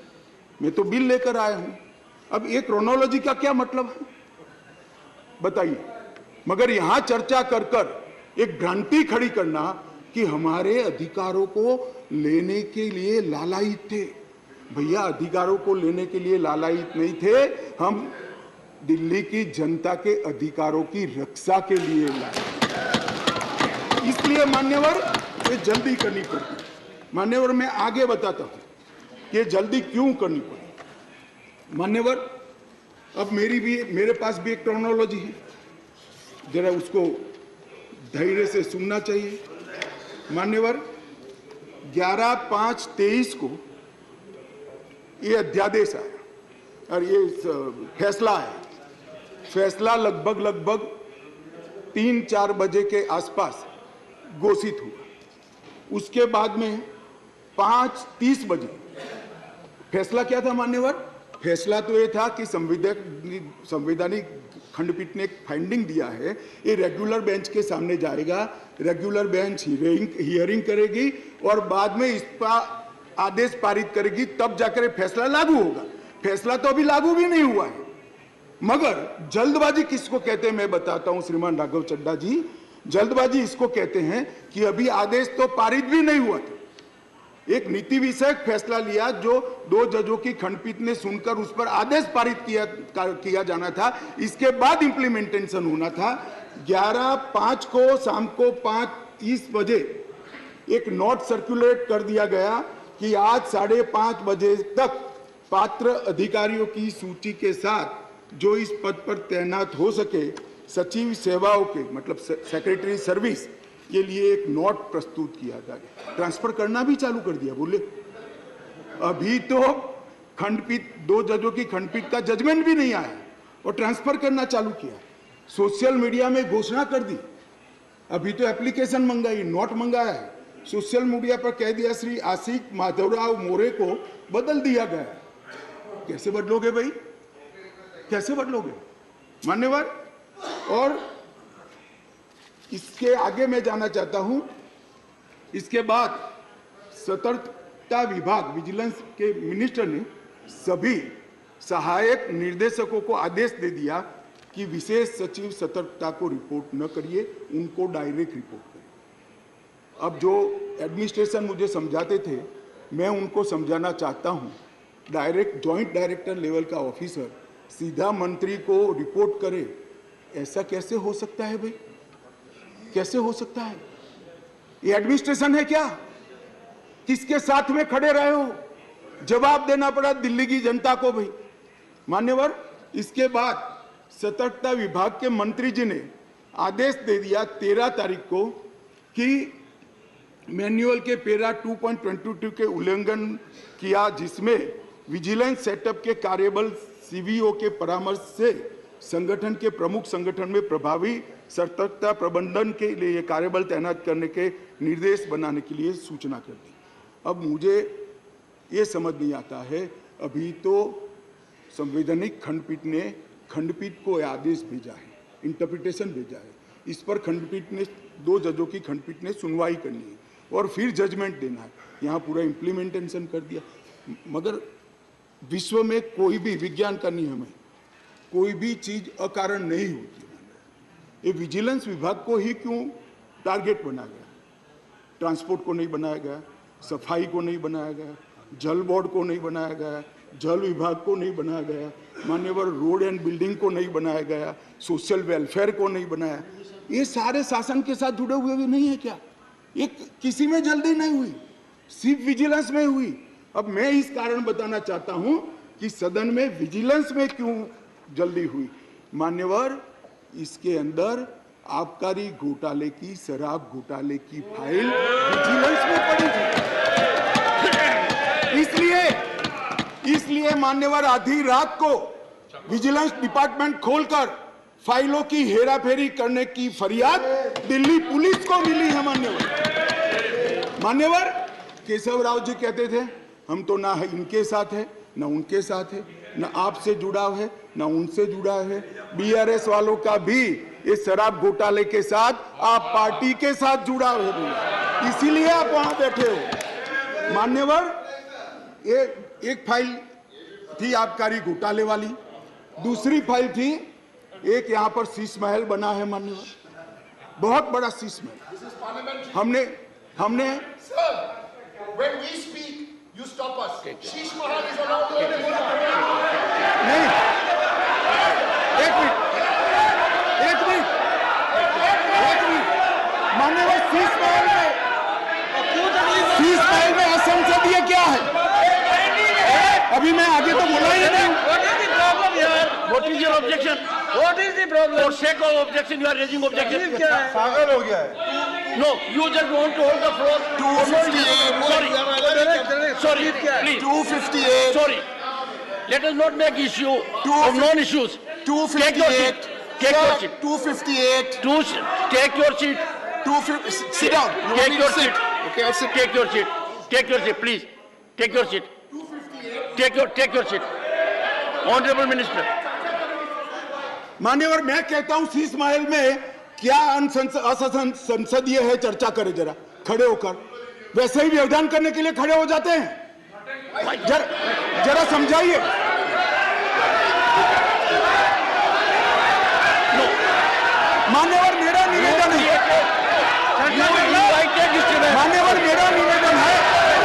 मैं तो बिल लेकर आया हूं। अब ये क्रोनोलॉजी का क्या मतलब है बताइए। मगर यहां चर्चा कर एक भ्रांति खड़ी करना कि हमारे अधिकारों को लेने के लिए लालायित थे। भैया, अधिकारों को लेने के लिए लालायित नहीं थे, हम दिल्ली की जनता के अधिकारों की रक्षा के लिए लाए। इसलिए मान्यवर, ये जल्दी करनी पड़ती। मान्यवर, मैं आगे बताता हूं कि जल्दी क्यों करनी पड़ी। मान्यवर, अब मेरे पास भी एक क्रोनोलॉजी है, जरा उसको धैर्य से सुनना चाहिए। मान्यवर, 11/5/23 को ये अध्यादेश आया और ये फैसला है। फैसला लगभग 3-4 बजे के आसपास घोषित हुआ। उसके बाद में 5:30 बजे फैसला क्या था मान्यवर? फैसला तो ये था कि संवैधानिक खंडपीठ ने एक फाइंडिंग दिया है, ये रेगुलर बेंच के सामने जाएगा, रेगुलर बेंच हियरिंग करेगी और बाद में इस पर आदेश पारित करेगी, तब जाकर ये फैसला लागू होगा। फैसला तो अभी लागू भी नहीं हुआ है। मगर जल्दबाजी किसको कहते हैं मैं बताता हूं श्रीमान राघव चड्ढा जी। जल्दबाजी इसको कहते हैं कि अभी आदेश तो पारित भी नहीं हुआ था, एक नीति विषयक फैसला लिया जो 2 जजों की खंडपीठ ने सुनकर उस पर आदेश पारित किया जाना था, इसके बाद इंप्लीमेंटेशन होना था। 11/5 को शाम को 5:30 बजे एक नोट सर्कुलेट कर दिया गया कि आज 5:30 बजे तक पात्र अधिकारियों की सूची के साथ जो इस पद पर तैनात हो सके सचिव सेवाओं के मतलब सेक्रेटरी सर्विस के लिए एक नोट प्रस्तुत किया जाए। ट्रांसफर करना भी चालू कर दिया। बोले अभी तो खंडपीठ 2 जजों की खंडपीठ का जजमेंट भी नहीं आया और ट्रांसफर करना चालू किया। सोशल मीडिया में घोषणा कर दी, अभी तो एप्लीकेशन मंगाई, नोट मंगाया है। सोशल मीडिया पर कह दिया श्री आशिक माधवराव मोरे को बदल दिया गया। कैसे बदलोगे भाई, कैसे बदलोगे मान्यवर? और इसके आगे मैं जाना चाहता हूं। इसके बाद सतर्कता विभाग विजिलेंस के मिनिस्टर ने सभी सहायक निर्देशकों को आदेश दे दिया कि विशेष सचिव सतर्कता को रिपोर्ट न करिए, उनको डायरेक्ट रिपोर्ट करिए। अब जो एडमिनिस्ट्रेशन मुझे समझाते थे मैं उनको समझाना चाहता हूं, डायरेक्ट जॉइंट डायरेक्टर लेवल का ऑफिसर सीधा मंत्री को रिपोर्ट करे, ऐसा कैसे हो सकता है भाई? कैसे हो सकता है? ये एडमिनिस्ट्रेशन है क्या? किसके साथ में खड़े रहे हो? जवाब देना पड़ा दिल्ली की जनता को भाई मान्यवर। इसके बाद सतर्कता विभाग के मंत्री जी ने आदेश दे दिया 13 तारीख को कि मैन्युअल के पैरा 2.22 के उल्लंघन किया, जिसमें विजिलेंस सेटअप के कार्यबल सीवीओ के परामर्श से संगठन के प्रमुख संगठन में प्रभावी सतर्कता प्रबंधन के लिए कार्यबल तैनात करने के निर्देश बनाने के लिए सूचना कर दी। अब मुझे ये समझ नहीं आता है, अभी तो संवैधानिक खंडपीठ ने खंडपीठ को आदेश भेजा है, इंटरप्रिटेशन भेजा है, इस पर खंडपीठ ने 2 जजों की खंडपीठ ने सुनवाई करनी है और फिर जजमेंट देना है। यहाँ पूरा इम्प्लीमेंटेशन कर दिया। मगर विश्व में कोई भी विज्ञान का नियम है, कोई भी चीज अकारण नहीं होती। ये विजिलेंस विभाग को ही क्यों टारगेट बनाया गया? ट्रांसपोर्ट को नहीं बनाया गया, सफाई को नहीं बनाया गया, जल बोर्ड को नहीं बनाया गया, जल विभाग को नहीं बनाया गया, मान्यवर रोड एंड बिल्डिंग को नहीं बनाया गया, सोशल वेलफेयर को नहीं बनाया। ये सारे शासन के साथ जुड़े हुए भी नहीं है क्या? ये किसी में जल्दी नहीं हुई, सिर्फ विजिलेंस में हुई। अब मैं इस कारण बताना चाहता हूं कि सदन में विजिलेंस में क्यों जल्दी हुई। मान्यवर, इसके अंदर आबकारी घोटाले की, शराब घोटाले की फाइल विजिलेंस में पड़ी थी। इसलिए मान्यवर आधी रात को विजिलेंस डिपार्टमेंट खोलकर फाइलों की हेराफेरी करने की फरियाद दिल्ली पुलिस को मिली है। मान्यवर केशव राव जी कहते थे हम तो ना इनके साथ है ना उनके साथ है, ना आपसे जुड़ाव है ना उनसे जुड़ा है। बीआरएस वालों का भी इस शराब घोटाले के साथ आप पार्टी के साथ जुड़ाव है, इसीलिए आप वहां बैठे हो। मान्यवर, एक फाइल थी आबकारी घोटाले वाली, दूसरी फाइल थी एक यहाँ पर शीश महल बना है मान्यवर, बहुत बड़ा शीश महल। हमने When we speak, you stop us. Sheesh Mahal is allowed to नहीं, एक मिनट मान्यवर, शीश महल में असंसदीय क्या है? अभी मैं आगे तो बोला ही नहीं। What is your objection? What is the problem? For sake of objection, you are raising objection. क्या है? पागल हो गया है। No, you just want to hold the floor. 258. Sorry, please. 258. Sorry. Let us not make issue of non-issues. 258. Take your seat. 258. Take your seat. 250. Sit down. You want Take me your to sit? seat. Okay, I'll sit. Take your seat. Take your seat, please. Take your seat. 258. Take your seat. Honorable Minister. मान्यवर, मैं कहता हूं शीश महल में क्या असंसदीय है, चर्चा करें जरा खड़े होकर। वैसे ही व्यवधान करने के लिए खड़े हो जाते हैं। जरा समझाइए। मान्यवर मेरा निवेदन है, मान्यवर मेरा निवेदन है,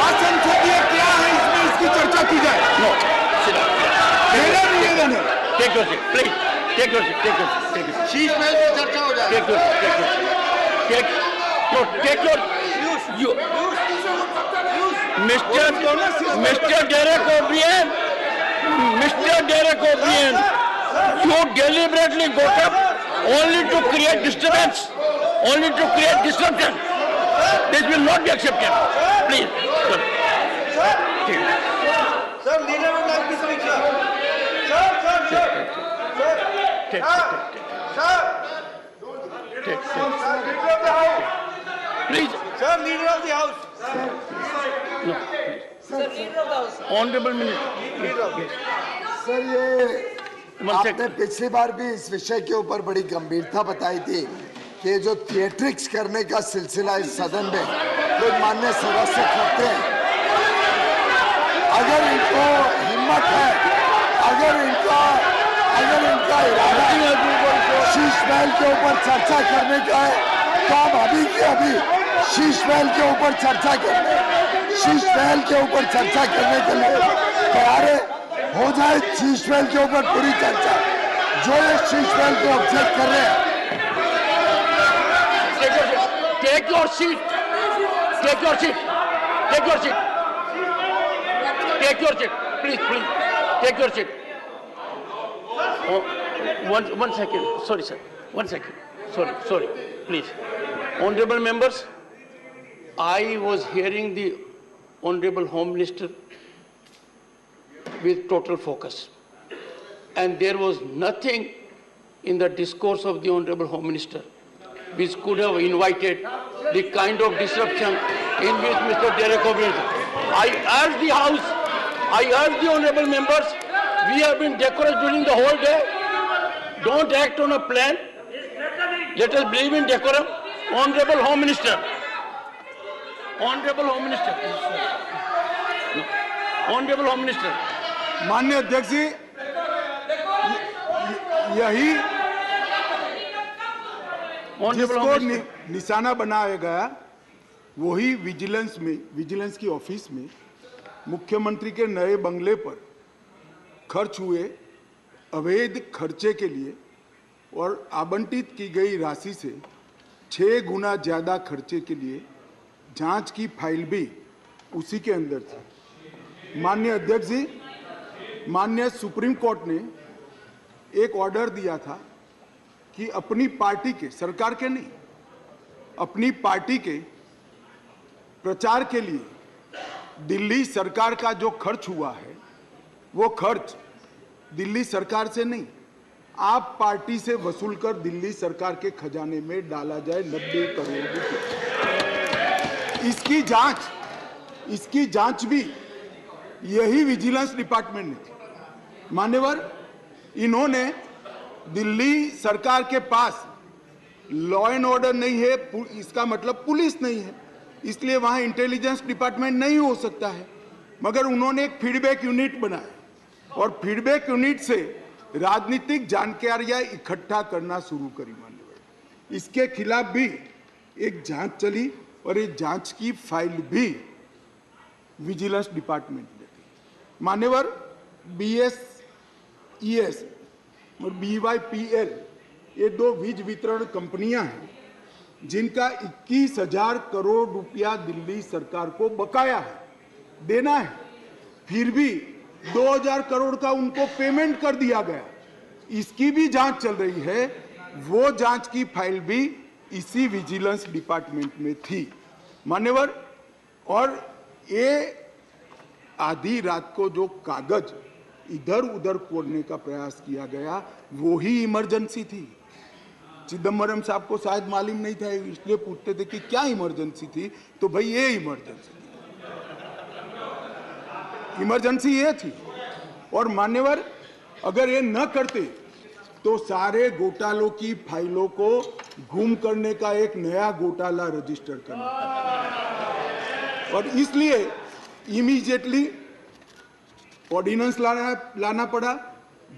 असंसदीय क्या है इसमें इसकी चर्चा की जाए। मेरा निवेदन है। Take your seat, please. Take your seat. Take your seat. Take your seat. Sheesh Mahal से चर्चा हो जाए। Take your seat. Take your seat. Take your. You. Mr. Derek O'Brien. Mr. Derek O'Brien. You deliberately got up only to create disturbance, only to create disruption. This will not be accepted. Please. Sir, leader would like to speak, sir. Take. Leader of the house. Please. Sir, leader of the house. No. Honorable Minister. Sir ये One आपने second. पिछली बार भी इस विषय के ऊपर बड़ी गंभीरता बताई थी कि जो थिएट्रिक्स करने का सिलसिला इस सदन में जो माननीय सदस्य करते हैं, अगर इनको हिम्मत है, अगर इनका इरादा शीश महल के ऊपर चर्चा करने का है, तो आप अभी के अभी शीश महल के ऊपर चर्चा करने के लिए तैयार है। हो जाए शीश महल के ऊपर पूरी चर्चा। जो ये शीश महल को ऑब्जेक्ट कर रहे हैं, Take your seat. Take your seat. Take your seat. Take your seat. Please. Take your seat. Oh, one second. Sorry, sir. 1 second. Sorry. Please. Honorable members, I was hearing the Honorable Home Minister with total focus. And there was nothing in the discourse of the Honorable Home Minister which could have invited the kind of disruption in which Mr. Derek O'Brien. I urge the House, I urge the Honorable members, we have been decorous during the whole day. Don't act on a plan. Let us believe in decorum. Honorable Home Minister. Honorable Home Minister. No. Honorable Home Minister. माननीय अध्यक्ष जी, यही Honorable जिसको Home Minister. निशाना बनाया गया वही vigilance की office में मुख्यमंत्री के नए बंगले पर खर्च हुए अवैध खर्चे के लिए और आवंटित की गई राशि से 6 गुना ज्यादा खर्चे के लिए जांच की फाइल भी उसी के अंदर थी। माननीय अध्यक्ष जी, माननीय सुप्रीम कोर्ट ने एक ऑर्डर दिया था कि अपनी पार्टी के, सरकार के नहीं, अपनी पार्टी के प्रचार के लिए दिल्ली सरकार का जो खर्च हुआ है वो खर्च दिल्ली सरकार से नहीं, आप पार्टी से वसूल कर दिल्ली सरकार के खजाने में डाला जाए 90 करोड़ रुपए। इसकी जांच भी यही विजिलेंस डिपार्टमेंट ने की। मान्यवर, इन्होंने दिल्ली सरकार के पास लॉ एंड ऑर्डर नहीं है, इसका मतलब पुलिस नहीं है, इसलिए वहां इंटेलिजेंस डिपार्टमेंट नहीं हो सकता है, मगर उन्होंने एक फीडबैक यूनिट बनाया और फीडबैक यूनिट से राजनीतिक जानकारियां इकट्ठा करना शुरू करी। मान्यवर, इसके खिलाफ भी एक जांच चली और ये जांच की फाइल भी विजिलेंस डिपार्टमेंट ने दी। मान्यवर, BSES और BYPL ये 2 वीज वितरण कंपनियां हैं जिनका 21,000 करोड़ रुपया दिल्ली सरकार को बकाया है, देना है, फिर भी 2,000 करोड़ का उनको पेमेंट कर दिया गया। इसकी भी जांच चल रही है, वो जांच की फाइल भी इसी विजिलेंस डिपार्टमेंट में थी। मान्यवर, और ये आधी रात को जो कागज इधर उधर कोड़ने का प्रयास किया गया वो ही इमरजेंसी थी। चिदम्बरम साहब को शायद मालूम नहीं था, इसलिए पूछते थे कि क्या इमरजेंसी थी, तो भाई ये इमरजेंसी थी, इमरजेंसी ये थी। और मान्यवर, अगर ये न करते तो सारे घोटालों की फाइलों को गुम करने का एक नया घोटाला रजिस्टर करना, और इसलिए इमीडिएटली ऑर्डिनेंस लाना पड़ा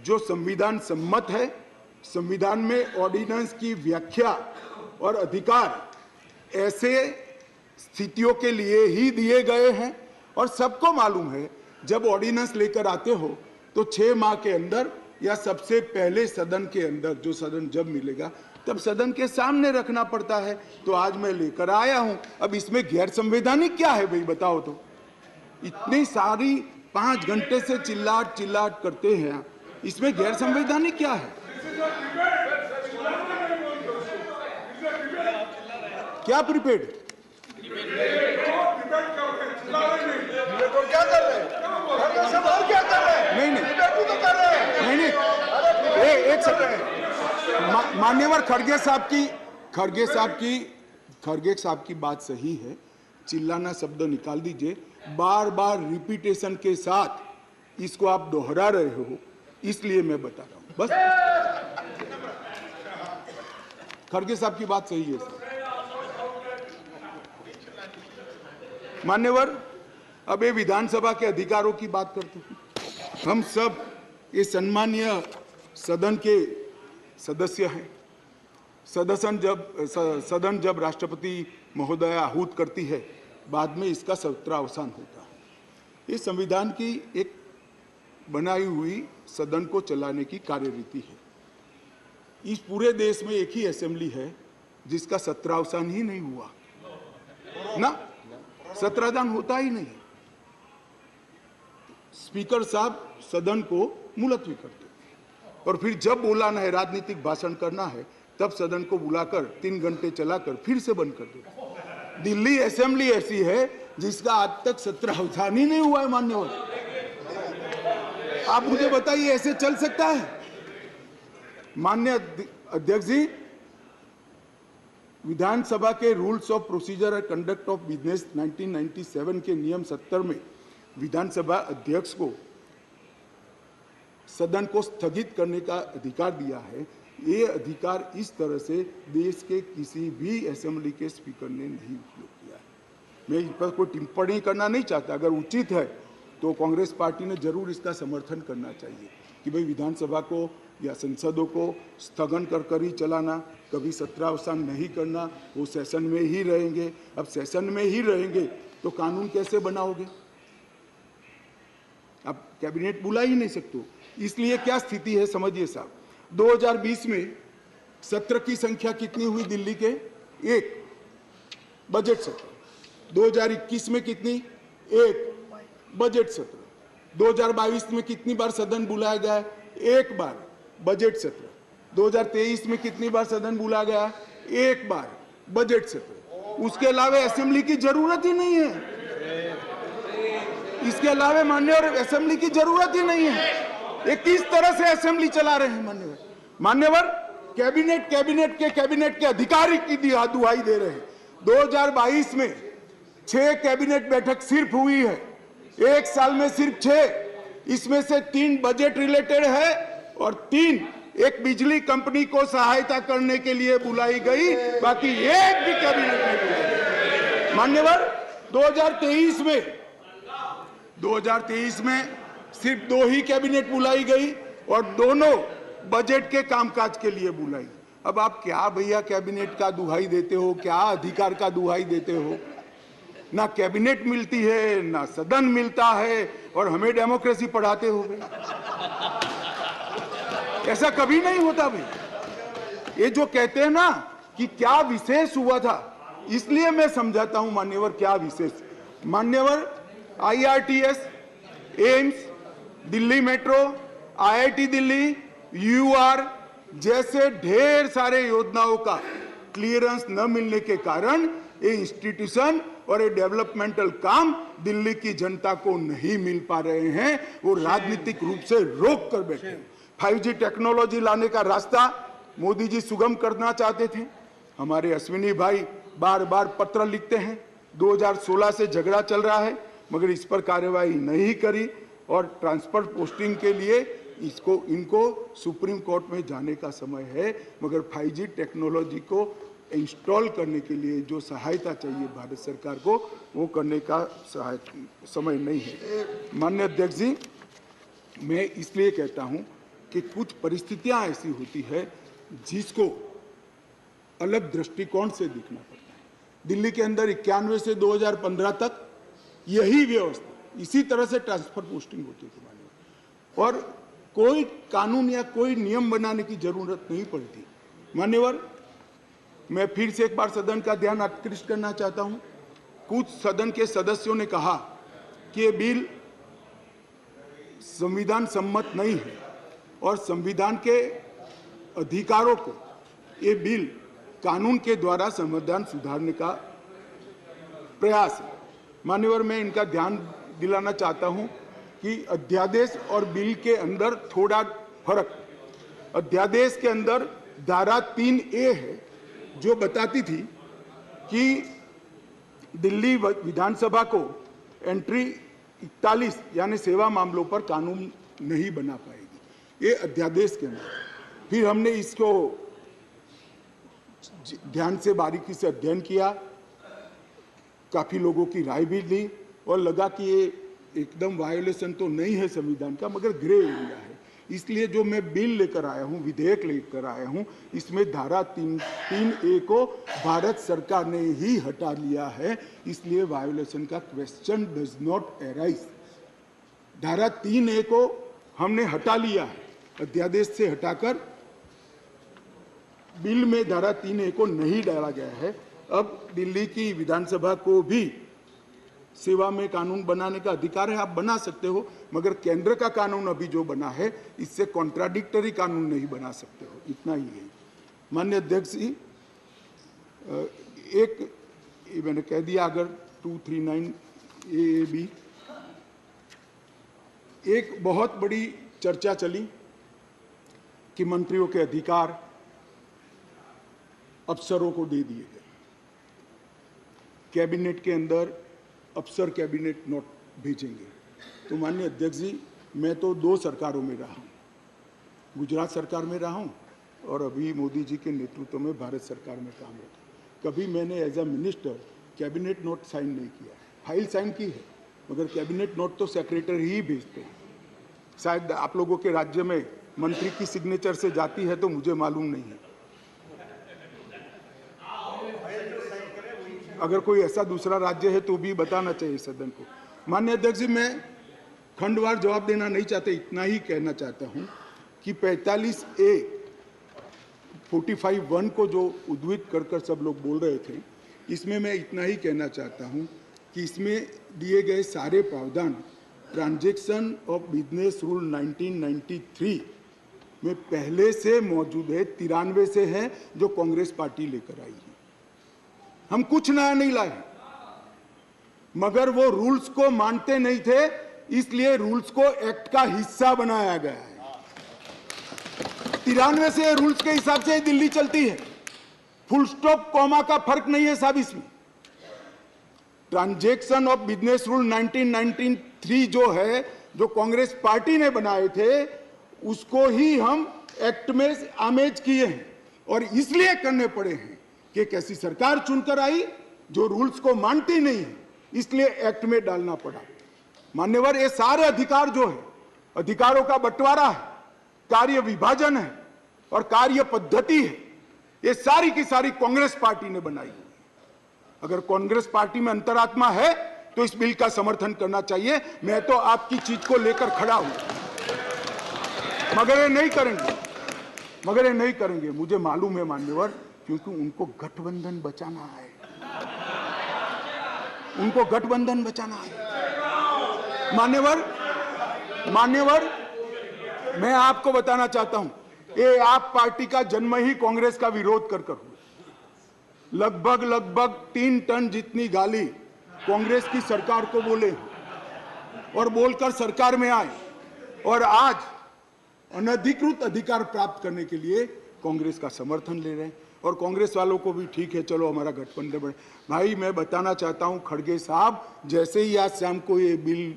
जो संविधान सम्मत है। संविधान में ऑर्डिनेंस की व्याख्या और अधिकार ऐसे स्थितियों के लिए ही दिए गए हैं और सबको मालूम है जब ऑर्डिनेंस लेकर आते हो तो 6 माह के अंदर या सबसे पहले सदन के अंदर, जो सदन जब मिलेगा तब सदन के सामने रखना पड़ता है। तो आज मैं लेकर आया हूं। अब इसमें गैर संवैधानिक क्या है भाई बताओ तो? इतनी सारी 5 घंटे से चिल्लाट करते हैं, इसमें गैर संवैधानिक क्या है? क्या प्रीपेड? तो क्या कर रहे हैं? और क्या कर रहे हैं? नहीं डिबेट तो कर रहे हैं। नहीं, एक सेकंड। मान्यवर खड़गे साहब की बात सही है। चिल्लाना शब्द निकाल दीजिए। बार बार रिपीटेशन के साथ इसको आप दोहरा रहे हो, इसलिए मैं बता रहा हूं बस। खड़गे साहब की बात सही है सर। मान्यवर, अब ये विधानसभा के अधिकारों की बात करते हैं। हम सब ये सम्मानीय सदन के सदस्य हैं। सदन जब राष्ट्रपति महोदय आहूत करती है, बाद में इसका सत्र अवसान होता है। ये संविधान की एक बनाई हुई सदन को चलाने की कार्यरीति है। इस पूरे देश में एक ही असेंबली है जिसका सत्रावसान ही नहीं हुआ ना, सत्रावसान होता ही नहीं। स्पीकर साहब सदन को मुलतवी करते और फिर जब बोलाना है, राजनीतिक भाषण करना है, तब सदन को बुलाकर 3 घंटे चलाकर फिर से बंद कर देते। दिल्ली असेंबली ऐसी है जिसका आज तक सत्रावसान ही नहीं हुआ है। मान्यवर, आप मुझे बताइए ऐसे चल सकता है? माननीय अध्यक्ष जी, विधानसभा के rules of procedure and conduct of business 1997 के नियम 70 में विधानसभा अध्यक्ष को सदन को स्थगित करने का अधिकार दिया है। ये अधिकार इस तरह से देश के किसी भी असेंबली के स्पीकर ने नहीं उपयोग किया है। मैं इस पर कोई टिप्पणी करना नहीं चाहता। अगर उचित है तो कांग्रेस पार्टी ने जरूर इसका समर्थन करना चाहिए कि भाई विधानसभा को या संसदों को स्थगन कर ही चलाना, कभी सत्रावसान नहीं करना, वो सेशन में ही रहेंगे। अब सेशन में ही रहेंगे तो कानून कैसे बनाओगे? अब कैबिनेट बुला ही नहीं सकते। इसलिए क्या स्थिति है समझिए साहब। 2020 में सत्र की संख्या कितनी हुई दिल्ली के? 1 बजट सत्र। 2021 में कितनी? 1 बजट सत्र। 2022 में कितनी बार सदन बुलाया गया? 1 बार बजट सत्र। 2023 में कितनी बार सदन बुलाया गया? 1 बार बजट सत्र। उसके अलावा असेंबली की जरूरत ही नहीं है। इसके अलावा मान्यवर असेंबली की जरूरत ही नहीं है। ये किस तरह से असेंबली चला रहे हैं मान्यवर? कैबिनेट के अधिकारी की दुहाई दे रहे हैं। 2022 में 6 कैबिनेट बैठक सिर्फ हुई है, 1 साल में सिर्फ 6। इसमें से 3 बजट रिलेटेड है और 3 एक बिजली कंपनी को सहायता करने के लिए बुलाई गई, बाकी एक भी कैबिनेट नहीं बुलाई। मान्यवर, 2023 में सिर्फ 2 ही कैबिनेट बुलाई गई और दोनों बजट के कामकाज के लिए बुलाई। अब आप क्या भैया कैबिनेट का दुहाई देते हो? क्या अधिकार का दुहाई देते हो? ना कैबिनेट मिलती है, ना सदन मिलता है और हमें डेमोक्रेसी पढ़ाते हो भाई। ऐसा कभी नहीं होता भाई। ये जो कहते हैं ना कि क्या विशेष हुआ था, इसलिए मैं समझाता हूं मान्यवर क्या विशेष। मान्यवर, IRTS, AIIMS, Delhi metro, IIT Delhi, UR जैसे ढेर सारे योजनाओं का क्लियरेंस न मिलने के कारण ये इंस्टीट्यूशन और ये डेवलपमेंटल काम दिल्ली की जनता को नहीं मिल पा रहे हैं। वो राजनीतिक रूप से रोक कर बैठे हैं। 5G टेक्नोलॉजी लाने का रास्ता मोदी जी सुगम करना चाहते थे। हमारे अश्विनी भाई बार बार पत्र लिखते हैं। 2016 से झगड़ा चल रहा है मगर इस पर कार्यवाही नहीं करी और ट्रांसफर पोस्टिंग के लिए इनको सुप्रीम कोर्ट में जाने का समय है। मगर 5G टेक्नोलॉजी को इंस्टॉल करने के लिए जो सहायता चाहिए भारत सरकार को, वो करने का समय नहीं है। माननीय अध्यक्ष जी, मैं इसलिए कहता हूं कि कुछ परिस्थितियां ऐसी होती है जिसको अलग दृष्टिकोण से देखना पड़ता है। दिल्ली के अंदर 91 से 2015 तक यही व्यवस्था, इसी तरह से ट्रांसफर पोस्टिंग होती थी मान्यवर, और कोई कानून या कोई नियम बनाने की जरूरत नहीं पड़ती। मान्यवर, मैं फिर से एक बार सदन का ध्यान आकृष्ट करना चाहता हूं। कुछ सदन के सदस्यों ने कहा कि ये बिल संविधान सम्मत नहीं है और संविधान के अधिकारों को ये बिल कानून के द्वारा संविधान सुधारने का प्रयास है। मान्यवर, मैं इनका ध्यान दिलाना चाहता हूं कि अध्यादेश और बिल के अंदर थोड़ा फर्क। अध्यादेश के अंदर धारा 3A है जो बताती थी कि दिल्ली विधानसभा को एंट्री 41 यानी सेवा मामलों पर कानून नहीं बना पाएगी, ये अध्यादेश के अंदर। फिर हमने इसको ध्यान से बारीकी से अध्ययन किया, काफी लोगों की राय भी ली और लगा कि ये एकदम वायोलेशन तो नहीं है संविधान का, मगर ग्रे एरिया है। इसलिए जो मैं बिल लेकर आया हूं, विधेयक लेकर आया हूं, इसमें धारा 3A को भारत सरकार ने ही हटा लिया है, इसलिए वायोलेशन का क्वेश्चन डज नॉट अराइज। धारा 3A को हमने हटा लिया है, अध्यादेश से हटाकर बिल में धारा 3A को नहीं डाला गया है। अब दिल्ली की विधानसभा को भी सेवा में कानून बनाने का अधिकार है, आप बना सकते हो, मगर केंद्र का कानून अभी जो बना है इससे कॉन्ट्राडिक्टरी कानून नहीं बना सकते हो, इतना ही है। माननीय अध्यक्ष जी, एक मैंने कह दिया, अगर 239 AAB, एक बहुत बड़ी चर्चा चली कि मंत्रियों के अधिकार अफसरों को दे दिए गए। कैबिनेट के अंदर अफसर कैबिनेट नोट भेजेंगे। तो माननीय अध्यक्ष जी, मैं तो 2 सरकारों में रहा हूँ, गुजरात सरकार में रहा हूँ और अभी मोदी जी के नेतृत्व में भारत सरकार में काम होता। कभी मैंने as a minister cabinet note sign नहीं किया है, फाइल साइन की है, मगर कैबिनेट नोट तो सेक्रेटरी ही भेजते हैं। शायद आप लोगों के राज्य में मंत्री की सिग्नेचर से जाती है तो मुझे मालूम नहीं है। अगर कोई ऐसा दूसरा राज्य है तो भी बताना चाहिए सदन को। माननीय अध्यक्ष जी, मैं खंडवार जवाब देना नहीं चाहता, इतना ही कहना चाहता हूं कि 45A 45(1) को जो उद्धृत कर सब लोग बोल रहे थे, इसमें मैं इतना ही कहना चाहता हूं कि इसमें दिए गए सारे प्रावधान ट्रांजैक्शन ऑफ बिजनेस रूल 1993 में पहले से मौजूद है, 93 से है, जो कांग्रेस पार्टी लेकर आई है। हम कुछ नया नहीं लाए, मगर वो रूल्स को मानते नहीं थे, इसलिए रूल्स को एक्ट का हिस्सा बनाया गया है। 93 से रूल्स के हिसाब से दिल्ली चलती है, फुल स्टॉप कॉमा का फर्क नहीं है साहब इसमें। ट्रांजैक्शन ऑफ बिजनेस रूल 1993 जो है, जो कांग्रेस पार्टी ने बनाए थे, उसको ही हम एक्ट में आमेज किए हैं और इसलिए करने पड़े हैं कि एक ऐसी सरकार चुनकर आई जो रूल्स को मानती नहीं है, इसलिए एक्ट में डालना पड़ा। मान्यवर, ये सारे अधिकार जो है, अधिकारों का बंटवारा है, कार्य विभाजन है और कार्य पद्धति है, ये सारी की सारी कांग्रेस पार्टी ने बनाई है। अगर कांग्रेस पार्टी में अंतरात्मा है तो इस बिल का समर्थन करना चाहिए। मैं तो आपकी चीज को लेकर खड़ा हूं, मगर ये नहीं करेंगे, मुझे मालूम है मान्यवर, क्योंकि उनको गठबंधन बचाना है, मान्यवर, मैं आपको बताना चाहता हूं, ये आप पार्टी का जन्म ही कांग्रेस का विरोध कर हुआ। लगभग 3 टन जितनी गाली कांग्रेस की सरकार को बोले और बोलकर सरकार में आए, और आज अनधिकृत अधिकार प्राप्त करने के लिए कांग्रेस का समर्थन ले रहे हैं। और कांग्रेस वालों को भी ठीक है, चलो हमारा गठबंधन बने। भाई, मैं बताना चाहता हूं खड़गे साहब, जैसे ही आज शाम को ये बिल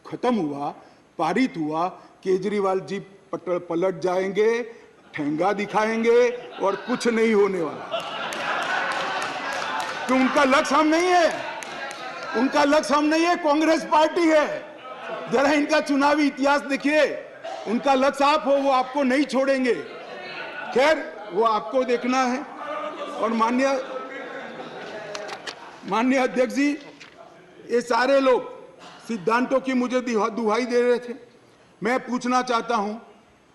खत्म हुआ, पारित हुआ, केजरीवाल जी पलट जाएंगे, ठेंगा दिखाएंगे और कुछ नहीं होने वाला। कि उनका लक्ष्य हम नहीं है, कांग्रेस पार्टी है। जरा इनका चुनावी इतिहास देखिए, उनका लक्ष्य साफ हो, वो आपको नहीं छोड़ेंगे। खैर, वो आपको देखना है। और माननीय अध्यक्ष जी, ये सारे लोग सिद्धांतों की मुझे दुहाई दे रहे थे। मैं पूछना चाहता हूं,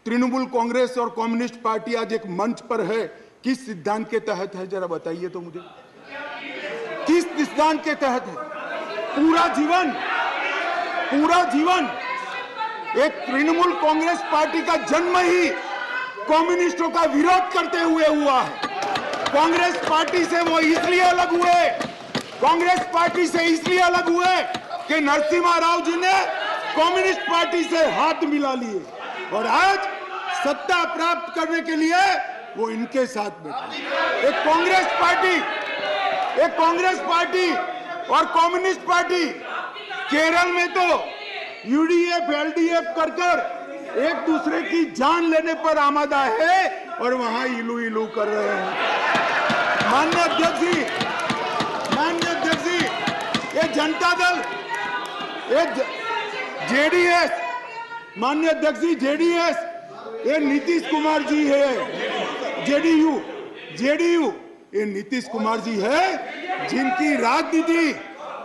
तृणमूल कांग्रेस और कम्युनिस्ट पार्टी आज एक मंच पर है, किस सिद्धांत के तहत है? जरा बताइए तो मुझे, किस सिद्धांत के तहत है? पूरा जीवन एक तृणमूल कांग्रेस पार्टी का जन्म ही कम्युनिस्टों का विरोध करते हुए हुआ है। कांग्रेस पार्टी से वो इसलिए अलग हुए, कि नरसिम्हा राव जी ने कम्युनिस्ट पार्टी से हाथ मिला लिए और आज सत्ता प्राप्त करने के लिए वो इनके साथ बैठे। एक कांग्रेस पार्टी और कम्युनिस्ट पार्टी केरल में तो यूडीएफ एलडीएफ कर एक दूसरे की जान लेने पर आमादा है और वहां इलू कर रहे हैं। माननीय अध्यक्ष जी, ये जनता दल, ये जेडीएस, माननीय अध्यक्ष जी, जेडीएस, ये नीतीश कुमार जी है। जेडीयू ये नीतीश कुमार जी है, जिनकी राजनीति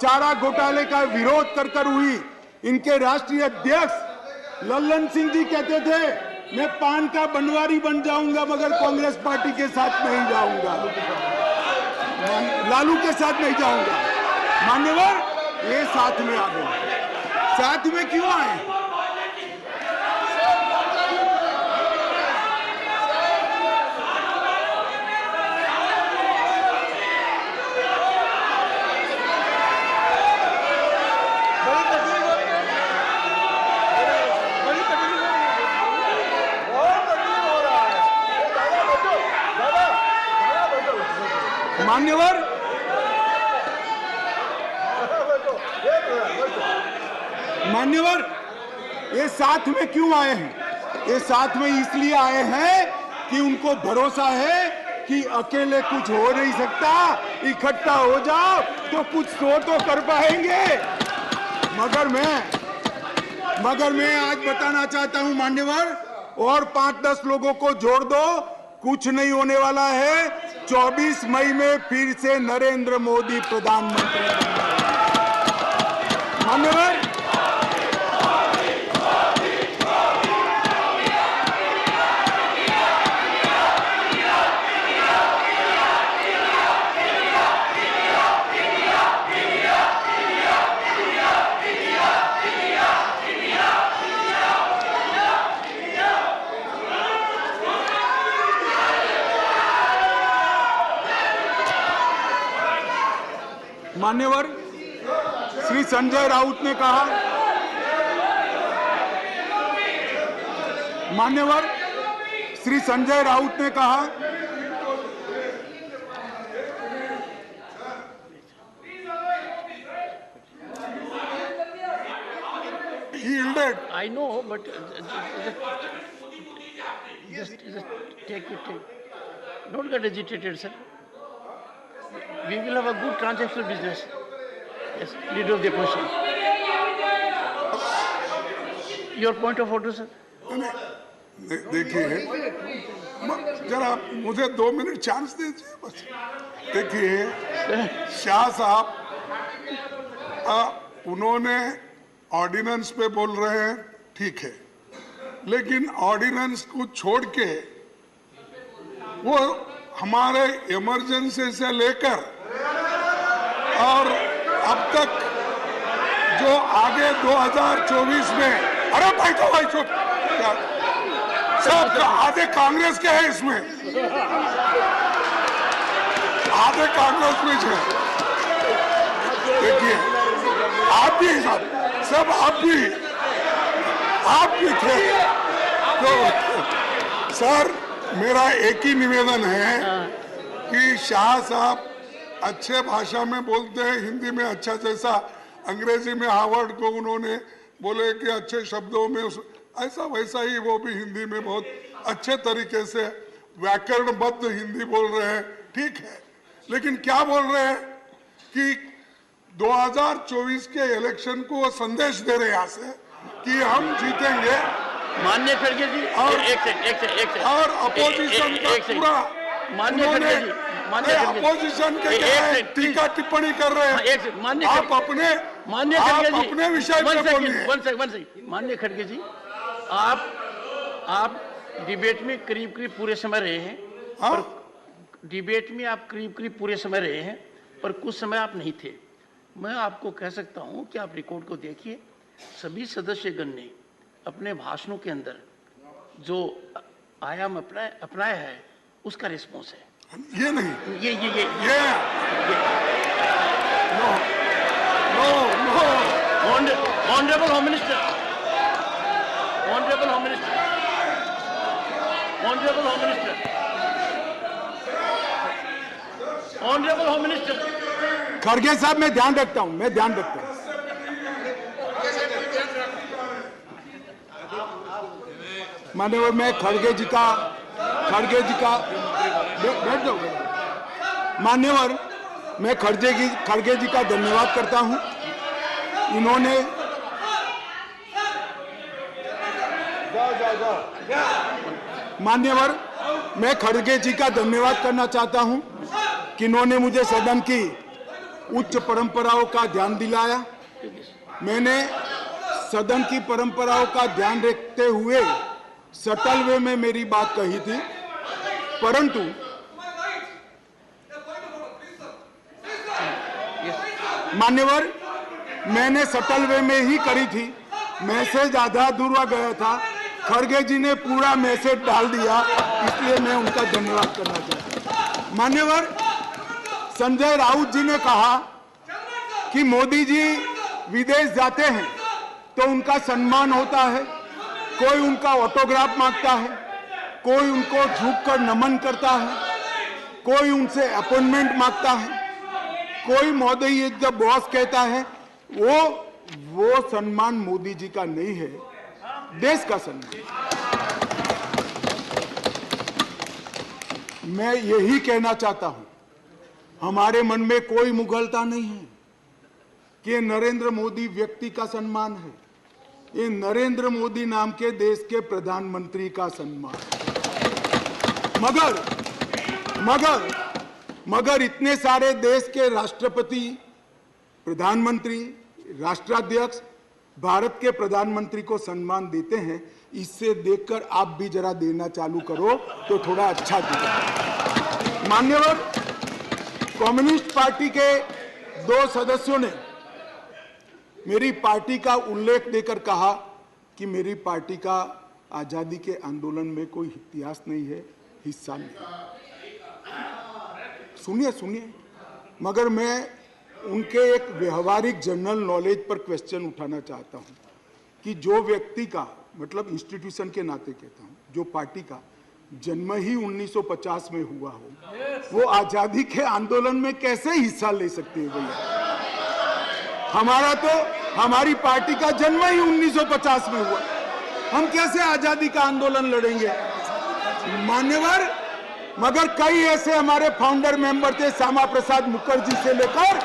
चारा घोटाले का विरोध कर हुई। इनके राष्ट्रीय अध्यक्ष लल्लन सिंह जी कहते थे, मैं पान का बनवारी बन जाऊंगा मगर कांग्रेस पार्टी के साथ नहीं जाऊंगा, लालू के साथ नहीं जाऊंगा। मान्यवर, ये साथ में आ गए। साथ में क्यों आए? मान्यवर, ये साथ में क्यों आए हैं? ये साथ में इसलिए आए हैं कि उनको भरोसा है कि अकेले कुछ हो नहीं सकता, इकट्ठा हो जाओ तो कुछ तो कर पाएंगे। मगर मैं आज बताना चाहता हूं मान्यवर, और 5-10 लोगों को जोड़ दो, कुछ नहीं होने वाला है। 24 मई में फिर से नरेंद्र मोदी प्रधानमंत्री मान्यवर। मान्यवर, श्री संजय राउत ने कहा, मान्यवर श्री संजय राउत ने कहा, I know, but just take it. Don't get agitated, sir. We will have a good transactional business. Yes, leader of the opposition. Your point of order, sir. देखिए, जरा मुझे 2 मिनट चांस दीजिए बस। देखिए, शाह साहब उन्होंने ऑर्डिनेंस पे बोल रहे हैं, ठीक है, लेकिन ऑर्डिनेंस को छोड़ के वो हमारे इमरजेंसी से लेकर और अब तक जो आगे 2024 में, अरे भाई तो भाई चुप, सब आधे कांग्रेस के हैं इसमें, आधे कांग्रेस में है। देखिए, आप भी सब आप भी थे। तो सर, मेरा एक ही निवेदन है कि शाह साहब अच्छे भाषा में बोलते हैं, हिंदी में अच्छा, जैसा अंग्रेजी में हार्वर्ड को उन्होंने बोले कि अच्छे शब्दों में, ऐसा वैसा ही वो भी हिंदी में बहुत अच्छे तरीके से व्याकरणबद्ध हिंदी बोल रहे हैं, ठीक है। लेकिन क्या बोल रहे हैं कि 2024 के इलेक्शन को वो संदेश दे रहे हैं यहाँ से कि हम जीतेंगे, माननीय खड़गे जी, एक सेकंड और अपोजिशन का पूरा माननीय खड़गे जी, माननीय खड़गे जी, अपोजिशन के क्या है, टीका टिप्पणी कर रहे हैं। एक सेकंड, माननीय आप खड़गे अपने विषय पे वन बोलिए। सेकंड, माननीय खड़गे जी, आप डिबेट में करीब पूरे समय रहे हैं। हाँ? और डिबेट में आप करीब पूरे समय रहे हैं, पर कुछ समय आप नहीं थे। मैं आपको कह सकता हूं कि आप रिकॉर्ड को देखिए, सभी सदस्यगण ने अपने भाषणों के अंदर जो आयाम अपनाया है उसका रिस्पॉन्स है। ये नहीं, ये no honourable home minister, honourable home minister, honourable home minister, honourable home minister. खड़गे साहब, मैं ध्यान रखता हूं। मान्यवर, मैं खड़गे जी का बैठ जाओ। मान्यवर, मैं खड़गे जी का धन्यवाद करता हूं। इन्होंने मान्यवर, मैं खड़गे जी का धन्यवाद करना चाहता हूं कि इन्होंने मुझे सदन की उच्च परंपराओं का ध्यान दिलाया। मैंने सदन की परंपराओं का ध्यान रखते हुए सटल वे में मेरी बात कही थी, परंतु मान्यवर, मैंने सटल वे में ही करी थी। मैसेज आधा अधूरा गया था, खड़गे जी ने पूरा मैसेज डाल दिया, इसलिए मैं उनका धन्यवाद करना चाहता हूं। मान्यवर, संजय राउत जी ने कहा कि मोदी जी विदेश जाते हैं तो उनका सम्मान होता है, कोई उनका ऑटोग्राफ मांगता है, कोई उनको झुककर नमन करता है, कोई उनसे अपॉइंटमेंट मांगता है, कोई मोदी जब बॉस कहता है, वो सम्मान मोदी जी का नहीं है, देश का सम्मान। मैं यही कहना चाहता हूं, हमारे मन में कोई मुगलता नहीं है कि नरेंद्र मोदी व्यक्ति का सम्मान है, ये नरेंद्र मोदी नाम के देश के प्रधानमंत्री का सम्मान। मगर इतने सारे देश के राष्ट्रपति, प्रधानमंत्री, राष्ट्राध्यक्ष भारत के प्रधानमंत्री को सम्मान देते हैं, इससे देखकर आप भी जरा देना चालू करो तो थोड़ा अच्छा दिखेगा। मान्यवर, कम्युनिस्ट पार्टी के 2 सदस्यों ने मेरी पार्टी का उल्लेख देकर कहा कि मेरी पार्टी का आजादी के आंदोलन में कोई इतिहास नहीं है, हिस्सा नहीं। सुनिए, मगर मैं उनके एक व्यवहारिक जनरल नॉलेज पर क्वेश्चन उठाना चाहता हूं कि जो व्यक्ति का, मतलब इंस्टीट्यूशन के नाते कहता हूं, जो पार्टी का जन्म ही 1950 में हुआ हो, वो आजादी के आंदोलन में कैसे हिस्सा ले सकते हैं भैया? हमारी पार्टी का जन्म ही 1950 में हुआ, हम कैसे आजादी का आंदोलन लड़ेंगे? मान्यवर, मगर कई ऐसे हमारे फाउंडर मेंबर थे, श्यामा प्रसाद मुखर्जी से लेकर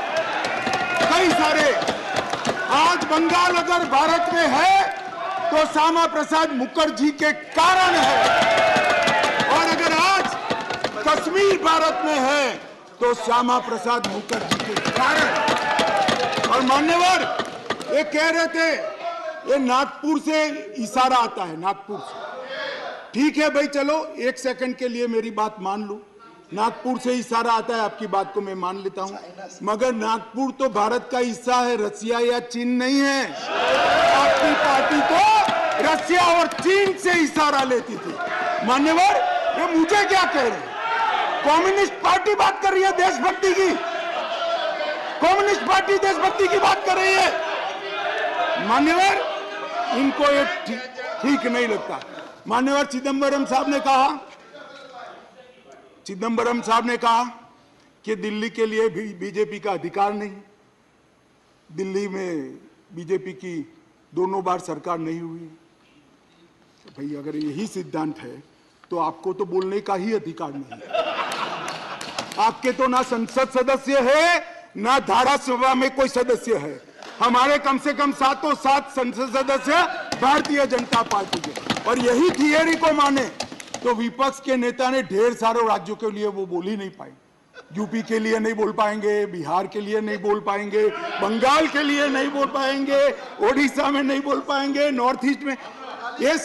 कई सारे। आज बंगाल अगर भारत में है तो श्यामा प्रसाद मुखर्जी के कारण है, और अगर आज कश्मीर भारत में है तो श्यामा प्रसाद मुखर्जी के कारण। और मान्यवर, ये कह रहे थे ये नागपुर से इशारा आता है, नागपुर से। ठीक है भाई, चलो 1 सेकंड के लिए मेरी बात मान लो, नागपुर से इशारा आता है, आपकी बात को मैं मान लेता हूं, मगर नागपुर तो भारत का हिस्सा है, रसिया या चीन नहीं है। आपकी पार्टी तो रसिया और चीन से इशारा लेती थी। मान्यवर, ये मुझे क्या कह रहे हैं? कम्युनिस्ट पार्टी बात कर रही है देशभक्ति की, कम्युनिस्ट पार्टी देशभक्ति की बात कर रही है। मान्यवर, इनको ये ठीक नहीं लगता। मान्यवर, चिदंबरम साहब ने कहा कि दिल्ली के लिए भी बीजेपी का अधिकार नहीं, दिल्ली में बीजेपी की 2 बार सरकार नहीं हुई। तो भाई, अगर यही सिद्धांत है तो आपको तो बोलने का ही अधिकार नहीं। आपके तो ना संसद सदस्य है, ना धारासभा में कोई सदस्य है। हमारे कम से कम 7 संसद सदस्य भारतीय जनता पार्टी के। और यही थियरी को माने तो विपक्ष के नेता ने ढेर सारे राज्यों के लिए वो बोल ही नहीं पाए। यूपी के लिए नहीं बोल पाएंगे, बिहार के लिए नहीं बोल पाएंगे, बंगाल के लिए नहीं बोल पाएंगे, ओडिशा में नहीं बोल पाएंगे, नॉर्थ ईस्ट में। ये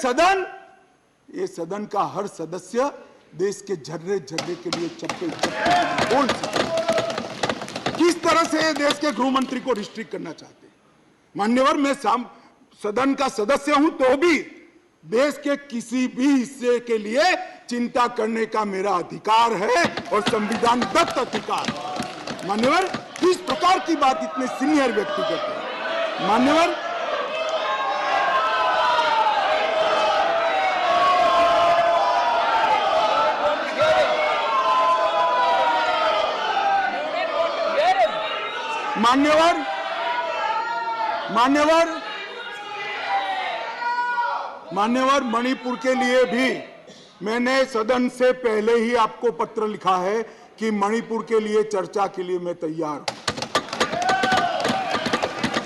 सदन का हर सदस्य देश के झर्रे झर्रे के लिए चप्पे चप्पे बोल सकते। किस तरह से देश के गृह मंत्री को रिस्ट्रिक्ट करना चाहते हैं? मान्यवर, मैं सदन का सदस्य हूं तो भी देश के किसी भी हिस्से के लिए चिंता करने का मेरा अधिकार है और संविधान दत्त अधिकार है। मान्यवर, किस प्रकार की बात इतने सीनियर व्यक्ति करते हैं? मान्यवर, मान्यवर, मणिपुर के लिए भी मैंने सदन से पहले ही आपको पत्र लिखा है कि मणिपुर के लिए चर्चा के लिए मैं तैयार हूं।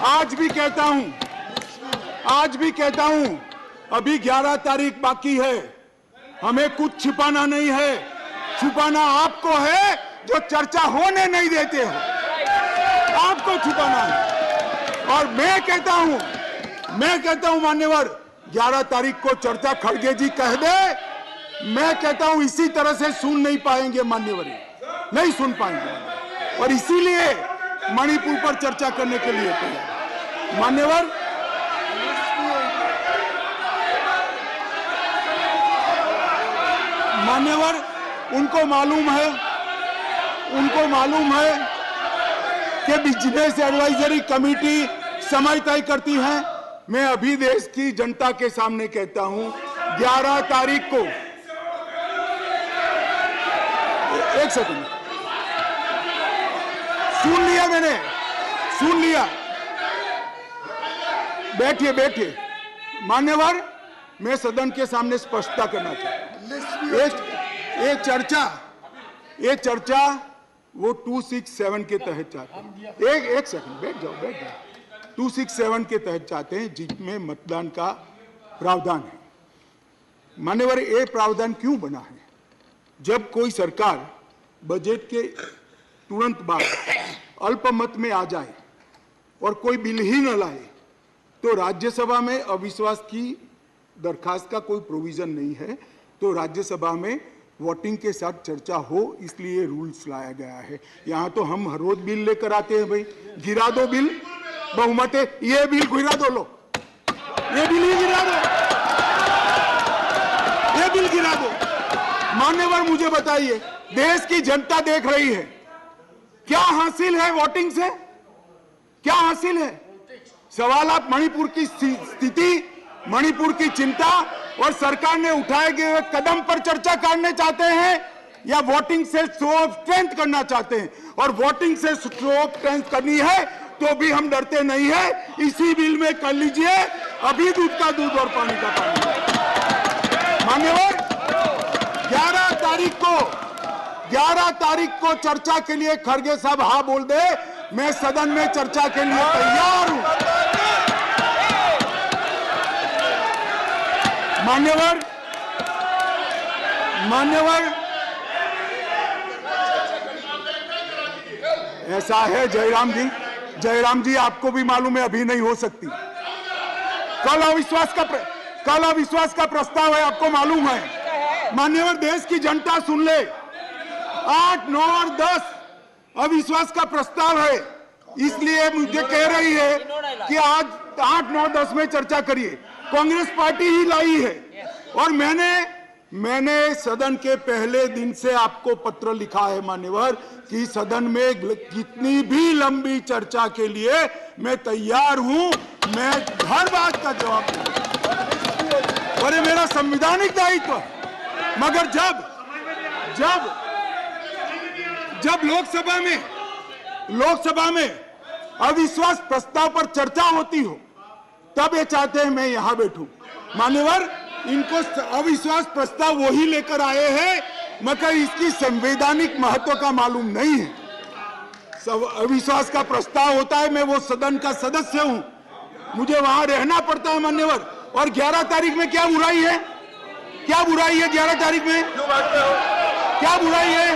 आज भी कहता हूं, अभी 11 तारीख बाकी है, हमें कुछ छिपाना नहीं है। छिपाना आपको है जो चर्चा होने नहीं देते हो, आपको छिपाना है। और मैं कहता हूं मान्यवर, 11 तारीख को चर्चा खड़गे जी कह दे, मैं कहता हूं इसी तरह से सुन नहीं पाएंगे मान्यवर, नहीं सुन पाएंगे, और इसीलिए मणिपुर पर चर्चा करने के लिए तैयार। मान्यवर, उनको मालूम है कि बिजनेस एडवाइजरी कमेटी समय तय करती है। मैं अभी देश की जनता के सामने कहता हूं, 11 तारीख को, एक सेकंड, सुन लिया, बैठिए। मान्यवर, मैं सदन के सामने स्पष्टता करना चाहता हूं। एक चर्चा वो 267 के तहत चाहते हैं। एक सेकंड, बैठ जाओ। 267 के तहत चाहते हैं, जिसमें मतदान का प्रावधान है। मान्यवर, ये प्रावधान क्यों बना है? जब कोई सरकार बजट के तुरंत बाद अल्पमत में आ जाए और कोई बिल ही न लाए, तो राज्यसभा में अविश्वास की दरखास्त का कोई प्रोविजन नहीं है, तो राज्यसभा में वोटिंग के साथ चर्चा हो, इसलिए रूल्स लाया गया है। यहाँ तो हम हर रोज बिल लेकर आते हैं, भाई गिरा दो बिल, बहुमत है, ये बिल गिरा दो, लो ये बिल ही गिरा दो, ये बिल गिरा दो। मान्यवर, मुझे बताइए, देश की जनता देख रही है, क्या हासिल है वोटिंग से? क्या हासिल है? सवाल आप मणिपुर की स्थिति, मणिपुर की चिंता और सरकार ने उठाए गए कदम पर चर्चा करने चाहते हैं, या वोटिंग से शो ऑफ स्ट्रेंथ करना चाहते हैं? और वोटिंग से शो ऑफ स्ट्रेंथ करनी है तो भी हम डरते नहीं है, इसी बिल में कर लीजिए, अभी दूध का दूध और पानी का पानी। मान्यवर, 11 तारीख को चर्चा के लिए खड़गे साहब हाँ बोल दे, मैं सदन में चर्चा के लिए तैयार हूं। मान्यवर, ऐसा है जयराम जी, आपको भी मालूम है अभी नहीं हो सकती। कल अविश्वास का प्रस्ताव है, आपको मालूम है। मान्यवर, देश की जनता सुन ले, 8, 9 और 10 अविश्वास का प्रस्ताव है, इसलिए मुझे कह रही है कि आज 8, 9, 10 में चर्चा करिए। कांग्रेस पार्टी ही लाई है, और मैंने सदन के पहले दिन से आपको पत्र लिखा है मान्यवर, कि सदन में कितनी भी लंबी चर्चा के लिए मैं तैयार हूं, मैं हर बात का जवाब दूंगा, और ये मेरा संवैधानिक दायित्व। मगर जब लोकसभा में अविश्वास प्रस्ताव पर चर्चा होती हो, तब ये चाहते हैं मैं यहां बैठूं। मान्यवर, इनको अविश्वास प्रस्ताव वही लेकर आए हैं, मगर इसकी संवैधानिक महत्व का मालूम नहीं है। अविश्वास का प्रस्ताव होता है, मैं वो सदन का सदस्य हूं, मुझे वहां रहना पड़ता है मान्यवर, और 11 तारीख में क्या बुराई है? क्या बुराई है 11 तारीख में? क्या बुराई है?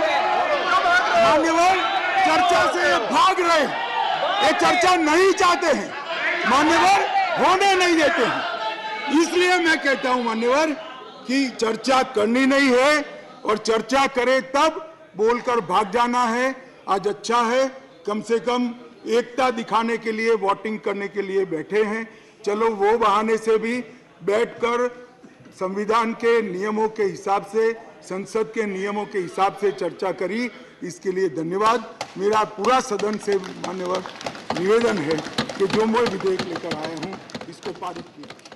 मान्यवर, चर्चा से भाग रहे हैं, ये चर्चा नहीं चाहते हैं, मान्यवर होने नहीं देते हैं। इसलिए मैं कहता हूं मान्यवर कि चर्चा करनी नहीं है, और चर्चा करे तब बोलकर भाग जाना है। आज अच्छा है, कम से कम एकता दिखाने के लिए वोटिंग करने के लिए बैठे हैं। चलो वो बहाने से भी बैठकर संविधान के नियमों के हिसाब से, संसद के नियमों के हिसाब से चर्चा करी, इसके लिए धन्यवाद। मेरा पूरा सदन से मान्यवर निवेदन है कि जो मैं विधेयक लेकर आया हूं इसको पारित किया।